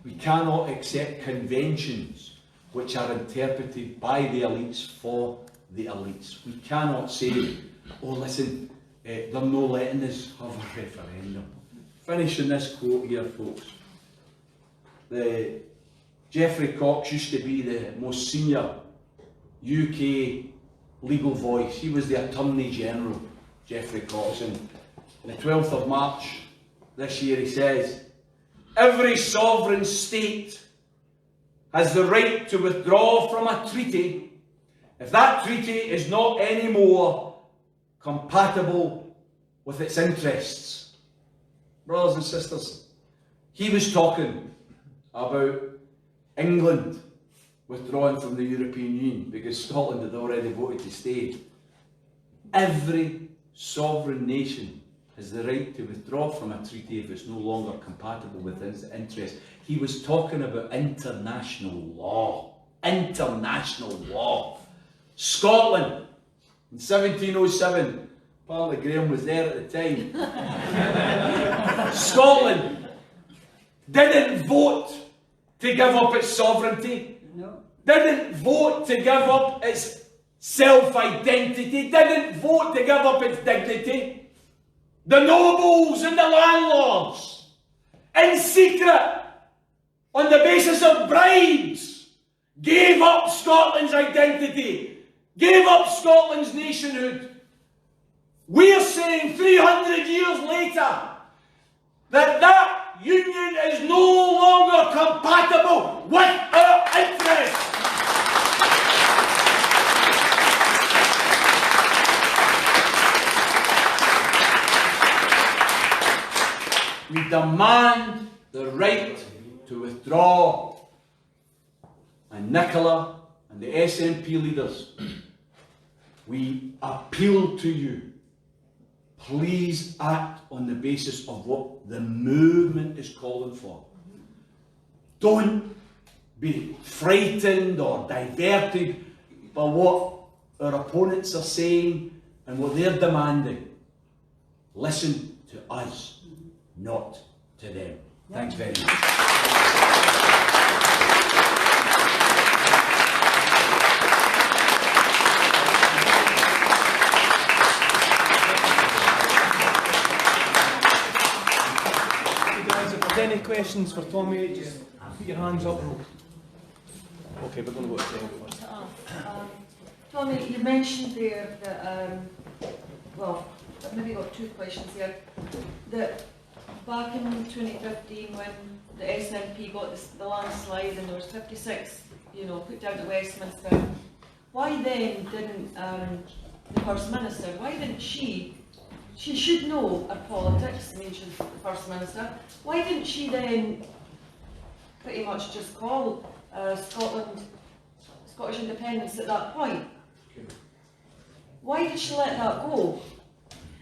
We cannot accept conventions which are interpreted by the elites for the elites. We cannot say, oh listen, they're no letting us have a referendum. Finishing this quote here, folks. Geoffrey Cox used to be the most senior UK legal voice. He was the Attorney General, Geoffrey Cox. And on the 12th of March this year he says, every sovereign state has the right to withdraw from a treaty if that treaty is not anymore compatible with its interests. Brothers and sisters, he was talking about England withdrawing from the European Union because Scotland had already voted to stay. Every sovereign nation has the right to withdraw from a treaty if it's no longer compatible with its interests. He was talking about international law. International law. Scotland, in 1707, apparently Graham was there at the time. Scotland didn't vote to give up its sovereignty. No. Didn't vote to give up its self-identity. Didn't vote to give up its dignity. The nobles and the landlords, in secret, on the basis of bribes, gave up Scotland's identity, gave up Scotland's nationhood. We're saying 300 years later that union is no longer compatible with our interests. We demand the right to withdraw, and Nicola and the SNP leaders, we appeal to you. Please act on the basis of what the movement is calling for. Don't be frightened or diverted by what our opponents are saying and what they're demanding. Listen to us, not to them. Thanks very much. Any questions for Tommy? Just put your hands up. Okay, we're going to go to Tommy first. Tommy, you mentioned there that, well, I've maybe got two questions here. That back in 2015, when the SNP got the landslide and there was 56, put down to Westminster, why then didn't the First Minister, why didn't she should know our politics, I mean she's the First Minister, why didn't she then pretty much just call Scottish independence at that point? Why did she let that go?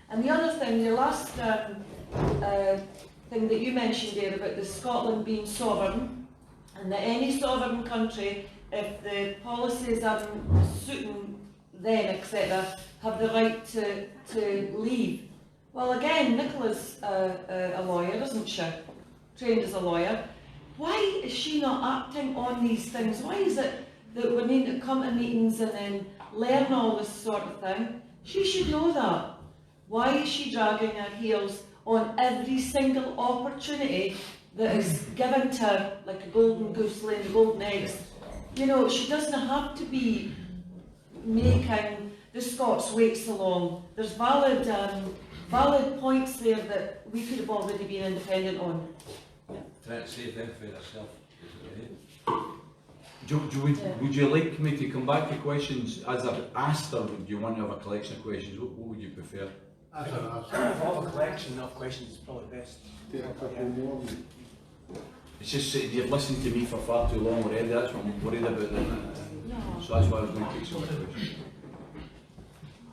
And the other thing, the last thing that you mentioned there about the Scotland being sovereign, and that any sovereign country, if the policies aren't suiting them, etc., have the right to leave. Well, again, Nicola's a lawyer, isn't she? Trained as a lawyer. Why is she not acting on these things? Why is it that we need to come to meetings and then learn all this sort of thing? She should know that. Why is she dragging her heels on every single opportunity that is given to her, like a golden goose laying the golden eggs? She doesn't have to be making the Scots wait so long. There's valid points there that we could have already been independent on. Trying to save them for herself. Would you like me to come back to questions as I've asked, or do you want to have a collection of questions? What would you prefer? If I have a collection of questions, it's probably best. It's just that you've listened to me for far too long already, that's what I'm worried about. No. So that's why I was going to take some questions.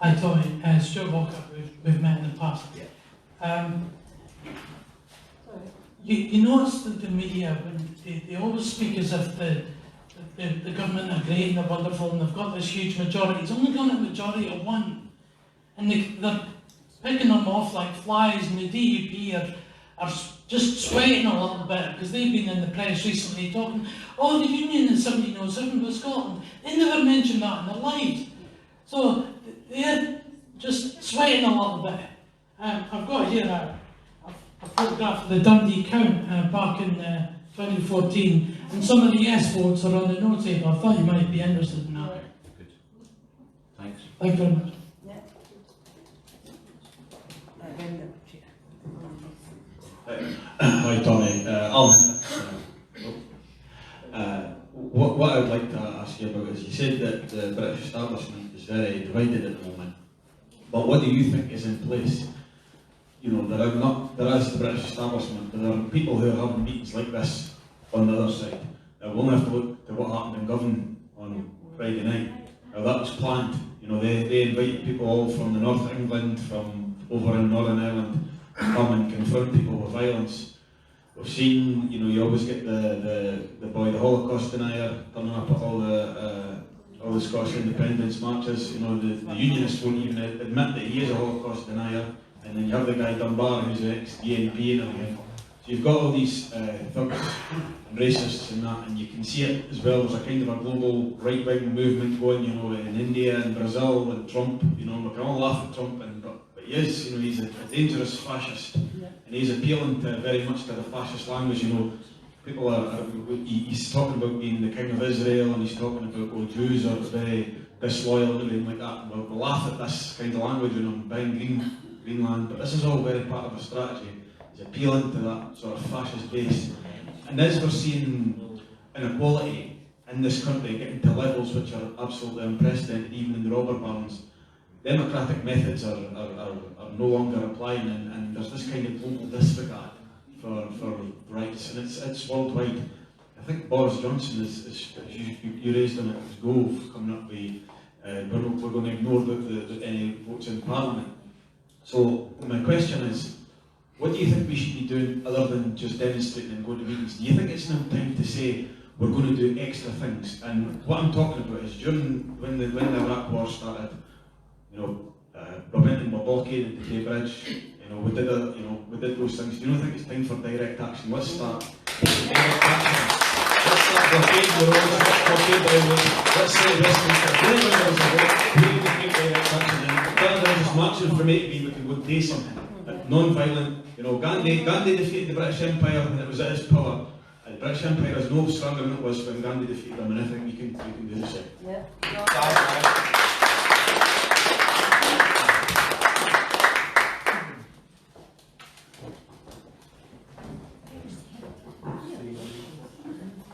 Hi Tommy, Stuart Walker, we've met in the past. Yeah. You notice that the media, when they always speak as if the government are great and they're wonderful and they've got this huge majority. It's only got a majority of one. And they're picking them off like flies, and the DUP are just sweating a little bit because they've been in the press recently talking, oh, the union in 1707 with Scotland. They never mentioned that in their lives. So they're just sweating a little bit. I've got here a photograph of the Dundee count back in 2014, and some of the yes votes are on the no table. I thought you might be interested in that. Good. Thanks. Thank you very much. Hi Tommy, what I would like to ask you about is, you said that the British establishment is very divided at the moment, but what do you think is in place? There is the British establishment, but there are people who are having meetings like this on the other side. Now, we'll have to look to what happened in Govan on Friday night. Now that was planned. They invited people all from the North of England, from over in Northern Ireland, to come and confront people with violence. We've seen, you always get the boy, the Holocaust denier, turning up at all the Scottish independence marches. The unionists won't even admit that he is a Holocaust denier. And then you have the guy Dunbar, who's an ex-DNP and everything. So you've got all these thugs and racists and that, and you can see it as well. There's a kind of a global right-wing movement going, in India and Brazil and Trump. We can all laugh at Trump, but he is, he's a dangerous fascist, and he's appealing very much to the fascist language. He's talking about being the king of Israel, and he's talking about Jews are very disloyal and everything like that. We'll laugh at this kind of language when I'm buying Greenland, but this is all very part of a strategy. He's appealing to that sort of fascist base. And as we're seeing inequality in this country getting to levels which are absolutely unprecedented, even in the robber barons, democratic methods are no longer applying, and there's this kind of global disregard for rights, and it's worldwide. I think Boris Johnson is you raised on it, his Gove coming up with, we're going to ignore any votes in Parliament. So my question is, what do you think we should be doing other than just demonstrating and going to meetings? Do you think it's now time to say we're going to do extra things? And what I'm talking about is during when the Iraq War started, preventing the blockade at the Tay Bridge, we did those things. Do you not think it's time for direct action? Let's start direct action. Let's start blockade the roads, let's blockade the roads, let's say Westminster. If anybody wants to vote, we need to take direct action. And rather than just marching from A to B, we can go and do something. Non-violent. Gandhi defeated the British Empire when it was at its power. And the British Empire is no stronger than it was when Gandhi defeated them, and I think we can do the same. Yeah.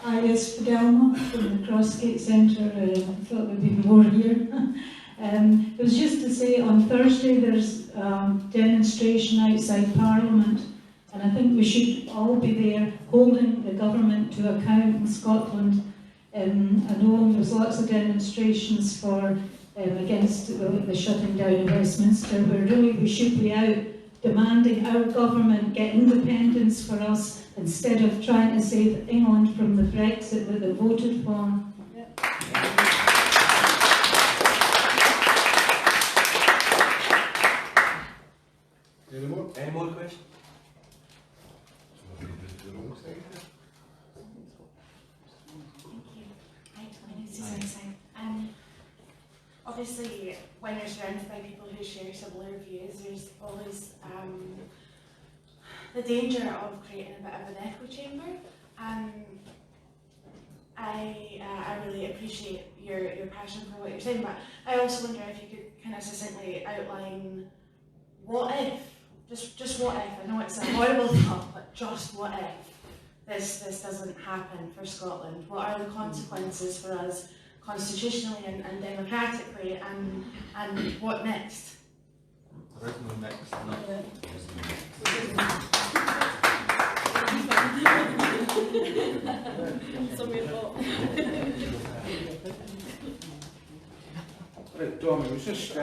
Hi, it's Fidelma from the Crossgate Centre. I thought there'd be more here. It was just to say on Thursday there's a demonstration outside Parliament, and I think we should all be there holding the government to account in Scotland. I know there's lots of demonstrations for against the shutting down of Westminster, but really we should be out demanding our government get independence for us instead of trying to save England from the Brexit that they voted for. Any more questions? Obviously, when you're surrounded by people who share similar views, there's always the danger of creating a bit of an echo chamber. I really appreciate your passion for what you're saying, but I also wonder if you could kind of succinctly outline what if, just what if. I know it's a horrible thought, but just what if this doesn't happen for Scotland? What are the consequences for us constitutionally and democratically, and what next? There is no next. Right, Tom, I was just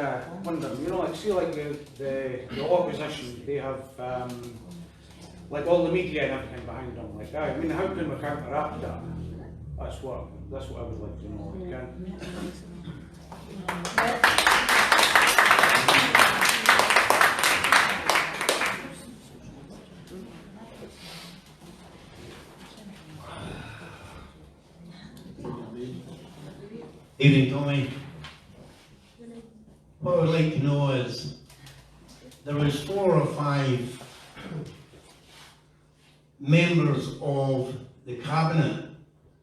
wondering, I see like the opposition, they have like all the media and everything behind them, like that. I mean, how can we counteract that? That's what I would like to know. We can. Evening, Tommy. What I would like to know is, there was 4 or 5 members of the Cabinet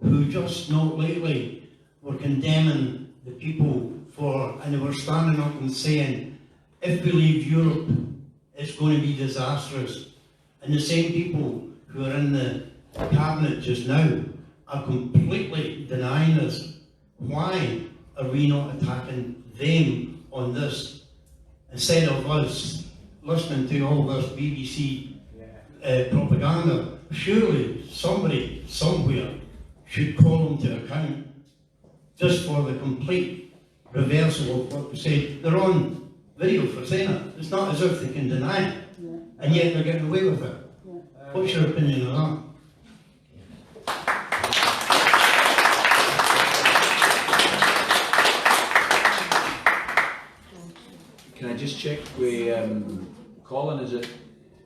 who just not lately were condemning the people and they were standing up and saying, if we leave Europe, it's going to be disastrous. And the same people who are in the Cabinet just now are completely denying this. Why are we not attacking them on this instead of us listening to all this BBC propaganda? Surely somebody somewhere should call them to account just for the complete reversal of what we say. They're on video for saying it. It's not as if they can deny it, and yet they're getting away with it. What's your opinion on that? Can I just check with Colin? Is it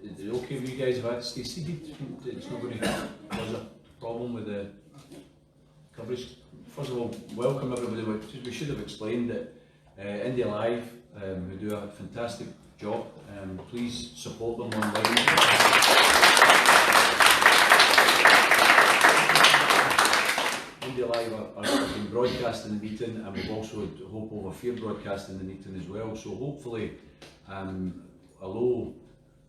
okay with you guys if I stay seated? It's not going to cause a problem with the coverage. First of all, welcome everybody. We should have explained that Indyref2, who do a fantastic job, please support them online. Indyref2 are been broadcasting the meeting, and we've also hope over fear broadcasting the meeting as well. So hopefully, although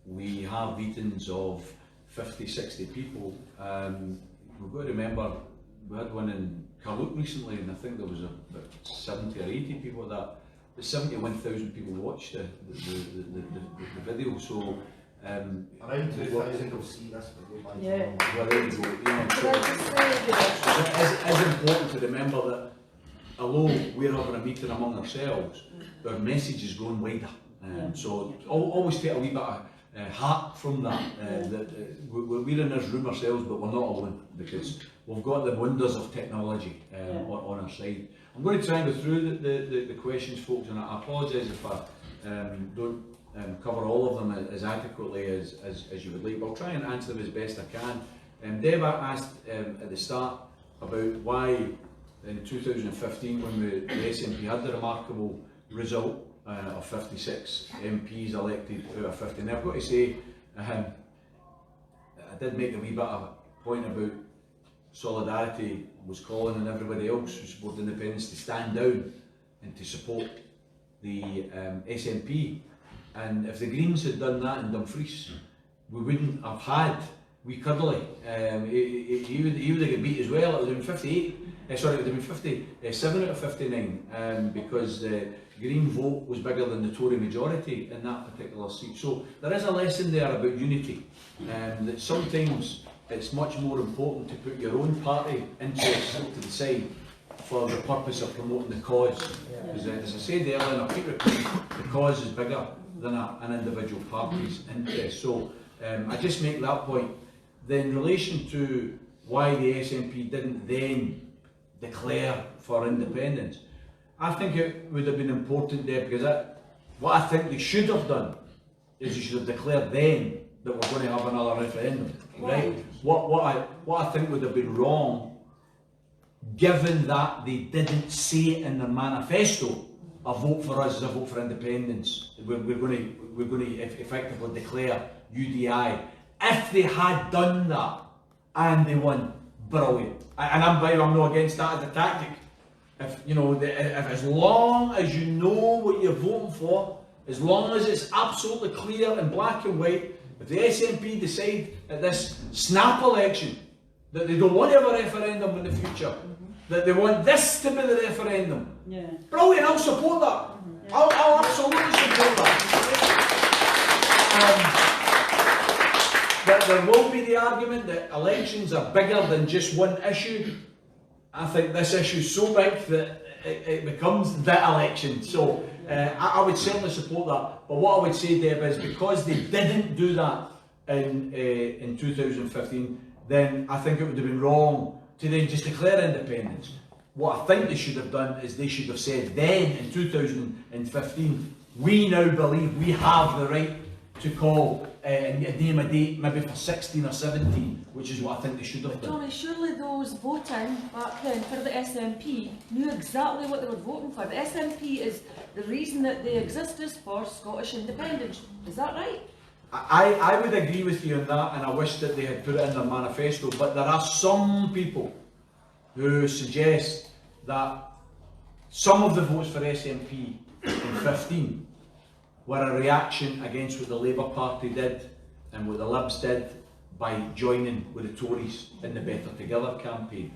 we have meetings of 50, 60 people. We've got to remember, we had one in Carluke recently, and I think there was about 70 or 80 people at that. But 71,000 people watched the video, so around 2,000 will see this video by Yeah. well, there you go, you know, so Can I just say, it is important to remember that although we're having a meeting among ourselves, our message is going wider. So always take a wee bit of heart from that. We're in this room ourselves, but we're not alone, because we've got the wonders of technology on our side. I'm going to try and go through the questions, folks, and I apologise if I don't cover all of them as adequately as you would like, but I'll try and answer them as best I can. Deb asked at the start about why in 2015, when the SNP had the remarkable result of 56 MPs elected out of 50. Now I've got to say, I did make a wee bit of a point about Solidarity was calling on everybody else who supported independence to stand down and to support the SNP. And if the Greens had done that in Dumfries, we wouldn't have had wee Cuddly. He would have got beat as well. It would have been 58. Sorry, it would have been 57 out of 59, because the Green vote was bigger than the Tory majority in that particular seat. So there is a lesson there about unity, that sometimes it's much more important to put your own party interests to the side for the purpose of promoting the cause. Because as I said earlier, and I'll keep repeating, the cause is bigger than an individual party's interest. So I just make that point. Then in relation to why the SNP didn't then declare for independence, I think it would have been important there, because what I think they should have done is they should have declared then that we're going to have another referendum, right? What I think would have been wrong, given that they didn't say in their manifesto, a vote for us is a vote for independence. We're going to effectively declare UDI. If they had done that and they won, brilliant. And I'm not against that as a tactic. If you know, if as long as you know what you're voting for, as long as it's absolutely clear in black and white, if the SNP decide at this snap election that they don't want to have a referendum in the future, that they want this to be the referendum, brilliant, I'll support that. I'll absolutely support that. There will be the argument that elections are bigger than just one issue. I think this issue is so big that it becomes the election. So I would certainly support that. But what I would say, Deb, is because they didn't do that in 2015, then I think it would have been wrong to then just declare independence. What I think they should have done is they should have said then in 2015, we now believe we have the right to call and name a date maybe for 16 or 17, which is what I think they should have done. Johnny, surely those voting back then for the SNP knew exactly what they were voting for. The SNP is the reason that they exist is for Scottish independence. Is that right? I would agree with you on that, and I wish that they had put it in their manifesto, but there are some people who suggest that some of the votes for SNP in 15 were a reaction against what the Labour Party did and what the Libs did by joining with the Tories in the Better Together campaign.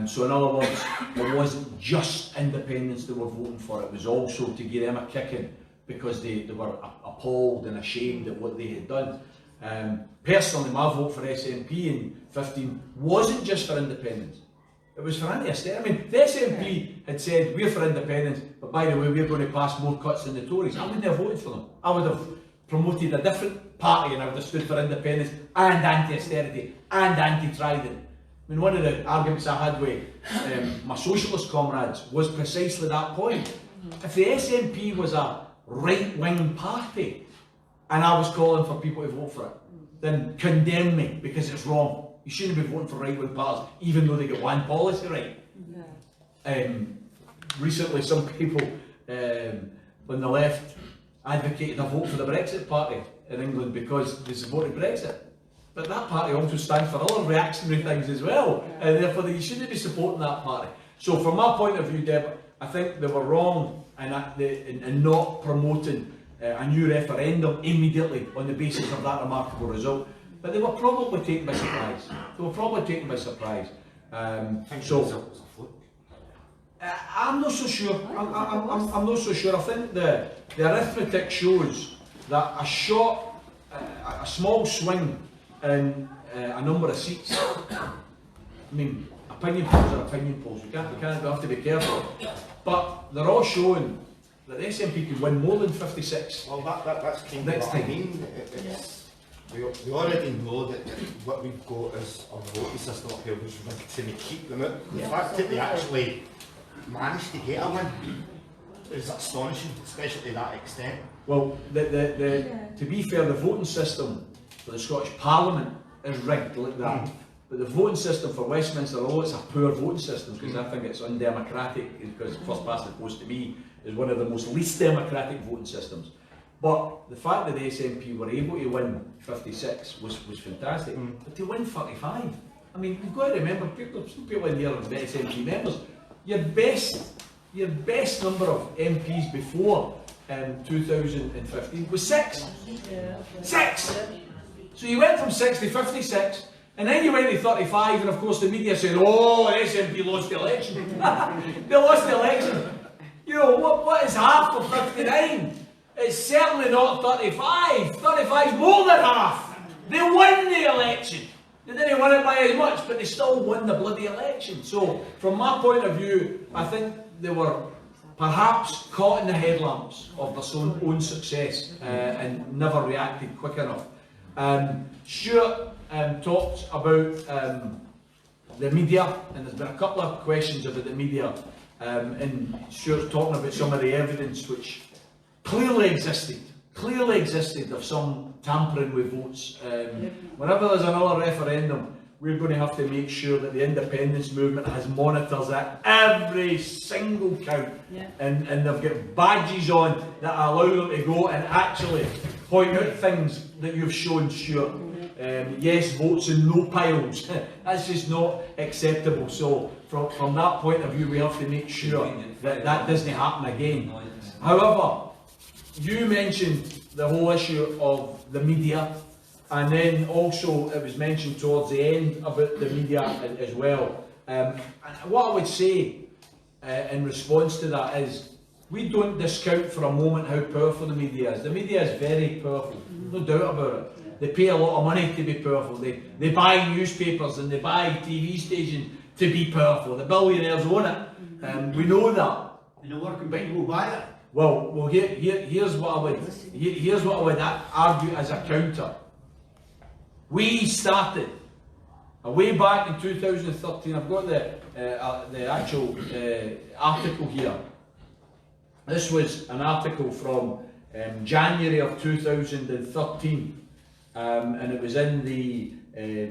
So in other words, it wasn't just independence they were voting for, it was also to give them a kicking because they were appalled and ashamed at what they had done. Personally, my vote for SNP in 15 wasn't just for independence. It was for anti-austerity. I mean, the SNP had said, we're for independence, but by the way, we're going to pass more cuts than the Tories. I wouldn't have voted for them. I would have promoted a different party and I would have stood for independence and anti-austerity and anti-Trident. I mean, one of the arguments I had with my socialist comrades was precisely that point. If the SNP was a right-wing party and I was calling for people to vote for it, then condemn me because it's wrong. You shouldn't be voting for right-wing parties, even though they get one policy right. Recently, some people on the left advocated a vote for the Brexit party in England because they supported Brexit. But that party also stands for other reactionary things as well, and therefore you shouldn't be supporting that party. So from my point of view, Deb, I think they were wrong in not promoting a new referendum immediately on the basis of that remarkable result. But they were probably taken by surprise. They were probably taken by surprise. So I'm not so sure. I'm not so sure. I think the arithmetic shows that a small swing in a number of seats. I mean, opinion polls are opinion polls. We have to be careful. But they're all showing that the SNP could win more than 56. Well, that's kind of next what I time. mean. We already know that what we've got is a voting system up here which we're going to keep them out. The fact that they actually managed to get a win is astonishing, especially to that extent. Well, to be fair, the voting system for the Scottish Parliament is rigged like that. But the voting system for Westminster, although it's a poor voting system, because I think it's undemocratic, because first past the post to me is one of the most least democratic voting systems. But the fact that the SNP were able to win 56 was fantastic. But to win 35, I mean, you've got to remember, some people in here are SNP members. Your best number of MPs before 2015 was 6. 6! So you went from 6 to 56, and then you went to 35, and of course the media said, oh, the SNP lost the election. They lost the election. You know, what is half of 59? It's certainly not 35. 35 is more than half. They won the election. They didn't win it by as much, but they still won the bloody election. So, from my point of view, I think they were perhaps caught in the headlamps of their own success and never reacted quick enough. Stuart talked about the media, and there's been a couple of questions about the media, and Stuart's talking about some of the evidence which clearly existed of some tampering with votes. Whenever there's another referendum, we're going to have to make sure that the independence movement has monitors at every single count, and they've got badges on that allow them to go and actually point out things that you've shown, Stuart. Yes votes and no piles. That's just not acceptable. So from that point of view, we have to make sure that that doesn't happen again. However, you mentioned the whole issue of the media, and then also it was mentioned towards the end about the media as well. And what I would say in response to that is, we don't discount for a moment how powerful the media is. The media is very powerful, no doubt about it. They pay a lot of money to be powerful. They buy newspapers and they buy TV stations to be powerful. The billionaires own it. We know that. And the working people buy it. Well, here's what I would argue as a counter. We started way back in 2013. I've got the actual article here. This was an article from January of 2013, and it was in the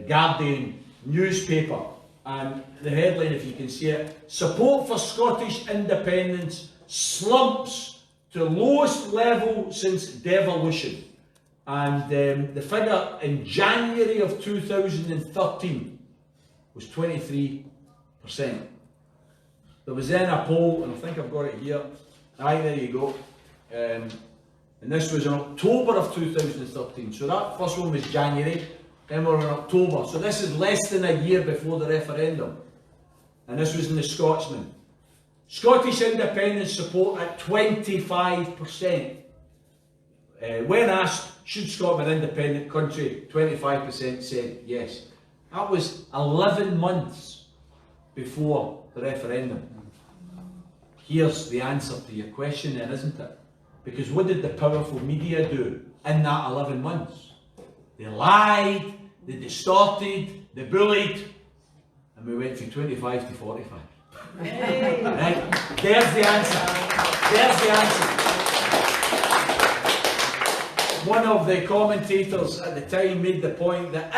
Guardian newspaper. And the headline, if you can see it: "Support for Scottish independence slumps to lowest level since devolution." And the figure in January of 2013 was 23%. There was then a poll, and I think I've got it here. Aye, there you go. And this was in October of 2013. So that first one was January, then we're in October. So this is less than a year before the referendum. And this was in the Scotsman. Scottish independence support at 25%. When asked, should Scotland be an independent country, 25% said yes. That was 11 months before the referendum. Here's the answer to your question then, isn't it? Because what did the powerful media do in that 11 months? They lied, they distorted, they bullied, and we went from 25 to 45. Hey. Right? There's the answer. There's the answer. One of the commentators at the time made the point that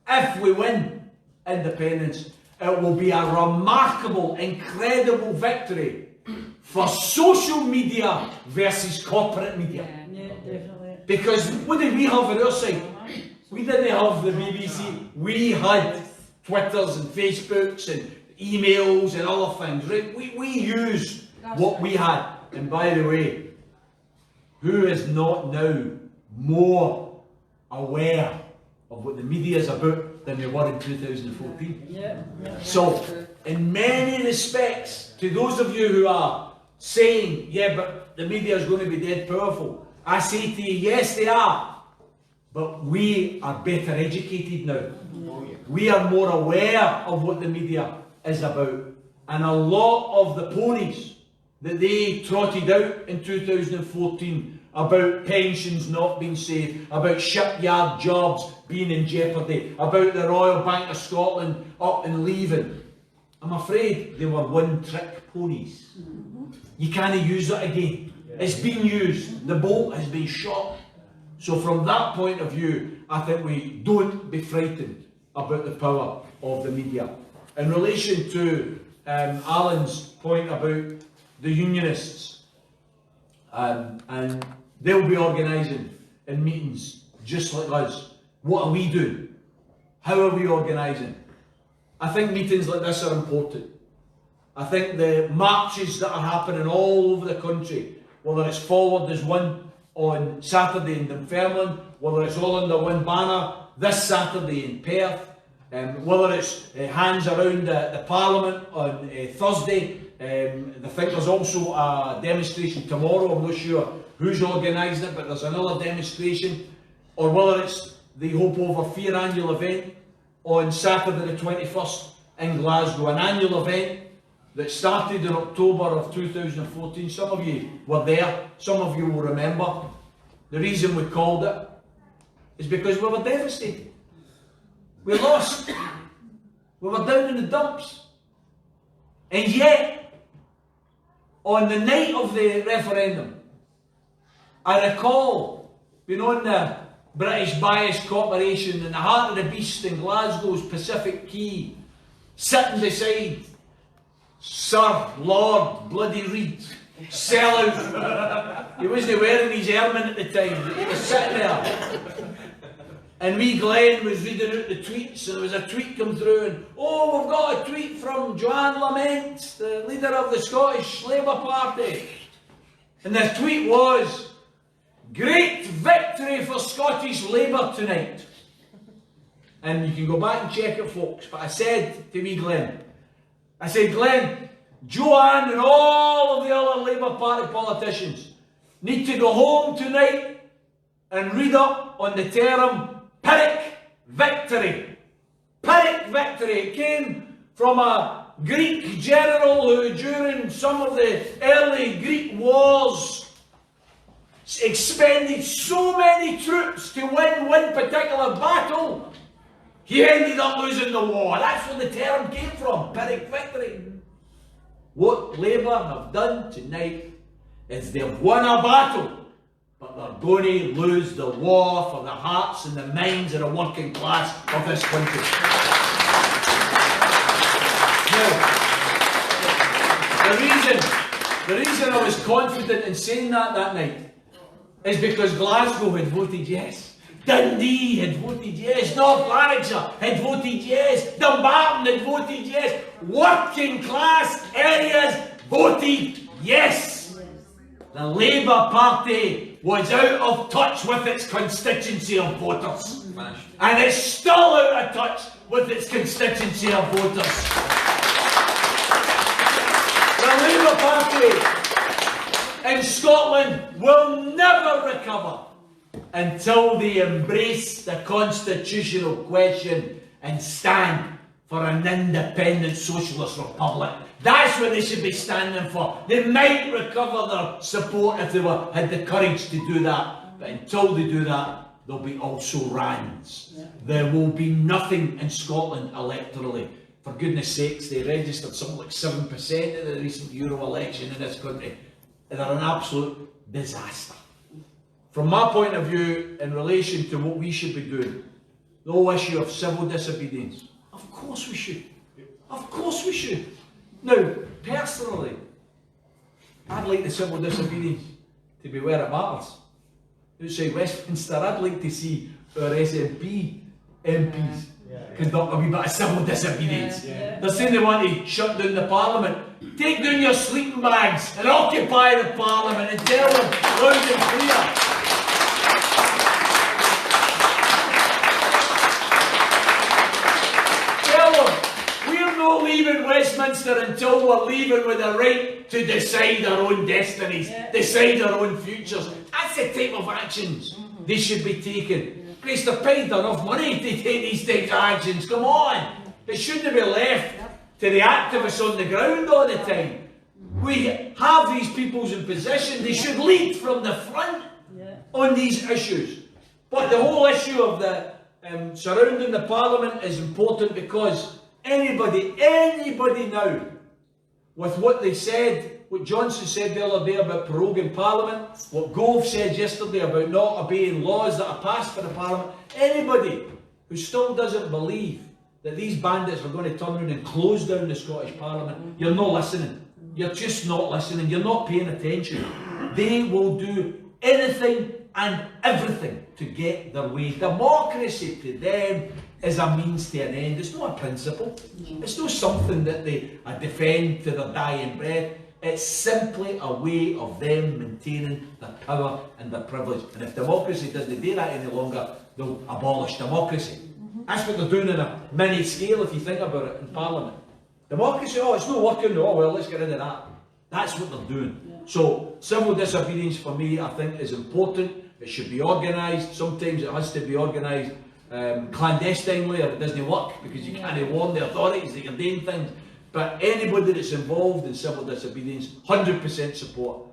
if we win independence, it will be a remarkable, incredible victory for social media versus corporate media. Yeah, definitely. Because what did we have on our side? We didn't have the BBC. We had Twitters and Facebooks and emails and other things. Right? We used what we had. And by the way, who is not now more aware of what the media is about than they were in 2014? So, in many respects, to those of you who are saying, yeah, but the media is going to be dead powerful, I say to you, yes, they are. But we are better educated now. We are more aware of what the media is about. And a lot of the ponies that they trotted out in 2014 about pensions not being safe, about shipyard jobs being in jeopardy, about the Royal Bank of Scotland up and leaving, I'm afraid they were one-trick ponies. You can't use it again. It's been used. The bolt has been shot. So from that point of view, I think we don't be frightened about the power of the media. In relation to Alan's point about the unionists, and they'll be organising in meetings just like us. What are we doing? How are we organising? I think meetings like this are important. I think the marches that are happening all over the country, whether it's Forward, there's one on Saturday in Dunfermline, whether it's all under one banner this Saturday in Perth, whether it's hands around the Parliament on Thursday. I think there's also a demonstration tomorrow. I'm not sure who's organising it, but there's another demonstration. Or whether it's the Hope Over Fear annual event on Saturday the 21st in Glasgow, an annual event that started in October of 2014. Some of you were there, some of you will remember. The reason we called it is because we were devastated. We lost. We were down in the dumps. And yet, on the night of the referendum, I recall being on the British Bias Corporation in the heart of the beast in Glasgow's Pacific Quay, sitting beside Sir Lord Bloody Reid, sellout. He wasn't wearing his ermine at the time, he was sitting there. And wee Glenn was reading out the tweets, and there was a tweet come through, and oh, we've got a tweet from Joanne Lamont, the leader of the Scottish Labour Party. And the tweet was, "Great victory for Scottish Labour tonight." And you can go back and check it, folks. But I said to wee Glenn, I said, Glenn, Joanne and all of the other Labour Party politicians need to go home tonight and read up on the term Pyrrhic victory. Pyrrhic victory. It came from a Greek general who, during some of the early Greek wars, expended so many troops to win one particular battle, he ended up losing the war. That's where the term came from, Pyrrhic victory. What Labour have done tonight is they've won a battle, but they're going to lose the war for the hearts and the minds of the working class of this country. Now, the reason I was confident in saying that night is because Glasgow had voted yes. Dundee had voted yes, North Lanarkshire had voted yes, Dumbarton had voted yes, working class areas voted yes. The Labour Party was out of touch with its constituency of voters. And it's still out of touch with its constituency of voters. The Labour Party in Scotland will never recover until they embrace the constitutional question and stand for an independent socialist republic. That's what they should be standing for. They might recover their support if they had the courage to do that. But until they do that, there'll be also rands. There will be nothing in Scotland electorally. For goodness sakes, they registered something like 7% in the recent Euro election in this country. They're an absolute disaster. From my point of view, in relation to what we should be doing, the whole issue of civil disobedience, of course we should. Of course we should. Now, personally, I'd like the civil disobedience to be where it matters. Outside Westminster, I'd like to see our SNP MPs conduct a wee bit of civil disobedience. They're saying they want to shut down the Parliament. Take down your sleeping bags and occupy the Parliament and tell them loud and clear. Tell them, we're not leaving Westminster until we're leaving with the right to decide our own destinies, decide our own futures. That's the type of actions they should be taking. Grace, they're paid enough money to take these types of actions. Come on. It shouldn't be left to the activists on the ground all the time. We have these peoples in position. They should lead from the front on these issues. But the whole issue of the surrounding the Parliament is important because anybody now, with what they said, what Johnson said the other day about proroguing Parliament, what Gove said yesterday about not obeying laws that are passed for the Parliament, anybody who still doesn't believe that these bandits are going to turn around and close down the Scottish Parliament, you're not listening. You're just not listening. You're not paying attention. They will do anything and everything to get their way. Democracy to them is a means to an end. It's not a principle. It's not something that they defend to their dying breath. It's simply a way of them maintaining their power and their privilege. And if democracy doesn't do that any longer, they'll abolish democracy. That's what they're doing on a mini scale if you think about it in Parliament. Democracy, oh, it's not working, oh well, let's get rid of that. That's what they're doing. So, civil disobedience for me, I think, is important. It should be organised. Sometimes it has to be organised clandestinely, or it doesn't work because you can't warn the authorities that you're doing things. But anybody that's involved in civil disobedience, 100% support.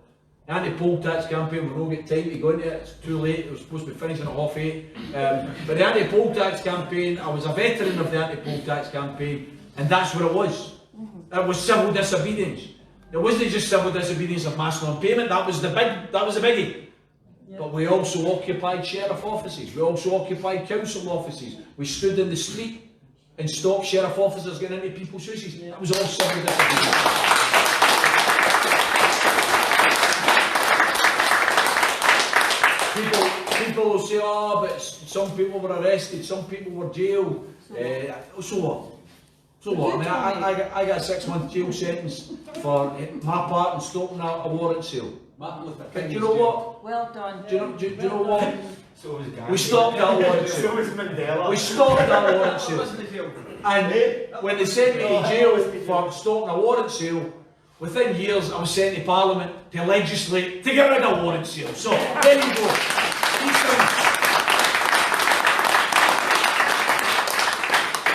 The anti-poll tax campaign, we've not got time to go into it, it's too late, it was supposed to be finishing at 8:30. But the anti-poll tax campaign, I was a veteran of the anti-poll tax campaign, and that's what it was. It was civil disobedience. It wasn't just civil disobedience of mass non-payment, that was the biggie. But we also occupied sheriff offices, we also occupied council offices, we stood in the street and stopped sheriff officers getting into people's houses. That was all civil disobedience. People will say, oh, but some people were arrested, some people were jailed. So what? So what? I mean, I got a 6-month jail sentence for my part in stopping a warrant sale. But do you know what? Well done. Do you know what? So was We stopped that warrant sale. So was Mandela. We stopped that warrant sale. And when they sent me to jail for stopping a warrant sale, within years I was sent to Parliament to legislate to get rid of warrant sale. So there you go.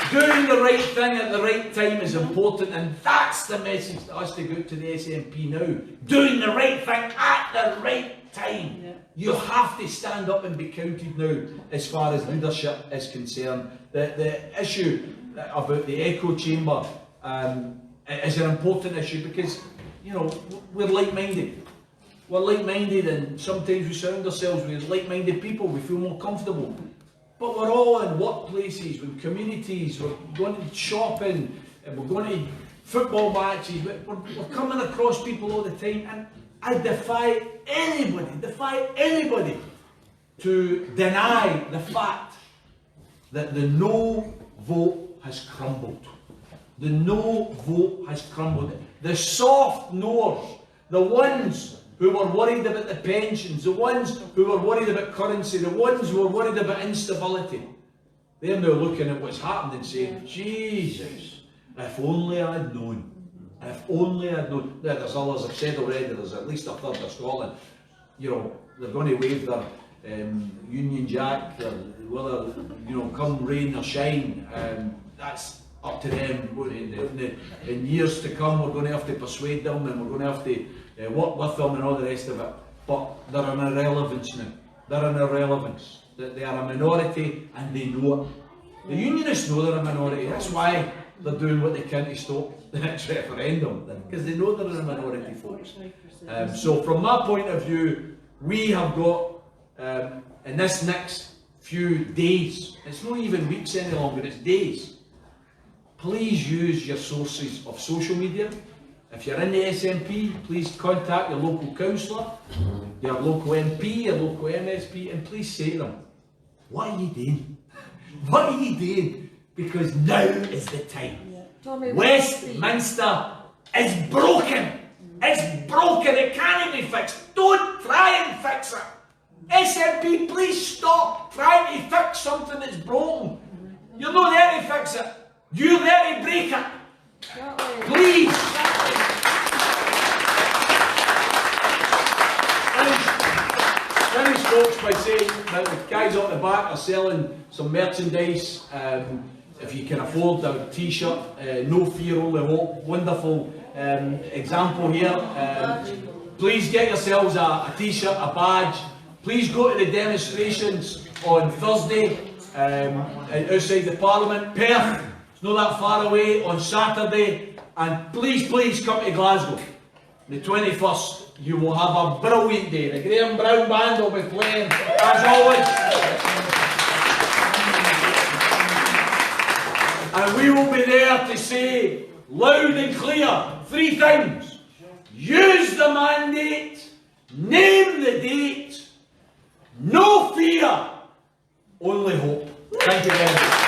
Doing the right thing at the right time is important, and that's the message that has to go to the SNP now. Doing the right thing at the right time. Yeah. You have to stand up and be counted now as far as leadership is concerned. The issue about the echo chamber is an important issue because, you know, we're like-minded. We're like-minded, and sometimes we surround ourselves with like-minded people. We feel more comfortable. But we're all in workplaces, with communities, we're going to shopping, we're going to football matches, we're coming across people all the time, and I defy anybody to deny the fact that the no vote has crumbled. The no vote has crumbled. The soft knowers, the ones who were worried about the pensions, the ones who were worried about currency, the ones who were worried about instability, they're now looking at what's happened and saying, Jesus, if only I'd known. If only I'd known. Now, there's others, I've said already, there's at least a third of Scotland. You know, they're going to wave their Union Jack, whether, you know, come rain or shine, that's up to them. In years to come, we're going to have to persuade them, and we're going to have to work with them and all the rest of it. But they're an irrelevance now. They're an irrelevance. They are a minority, and they know it. The Unionists know they're a minority. That's why they're doing what they can to stop the next referendum, because they know they're a minority, folks. So from my point of view, we have got, in this next few days, it's not even weeks any longer, it's days, please use your sources of social media. If you're in the SNP, please contact your local councillor, your local MP, your local MSP, and please say to them, what are you doing? What are you doing because now is the time. Tommy, Westminster is broken. It's broken. It can't be fixed. Don't try and fix it. SNP, please stop trying to fix something that's broken. You're not there to fix it. You're there to break it. Please. Finish, folks, by saying that the guys up the back are selling some merchandise. If you can afford a t-shirt, no fear, only hope. Wonderful example here. Please get yourselves a t-shirt, a badge. Please go to the demonstrations on Thursday outside the Parliament. Perth, it's not that far away, on Saturday. And please, please come to Glasgow. The 21st, you will have a brilliant day. The Graham Brown Band will be playing, as always. And we will be there to say, loud and clear, 3 things. Use the mandate, name the date, no fear, only hope. Thank you very much.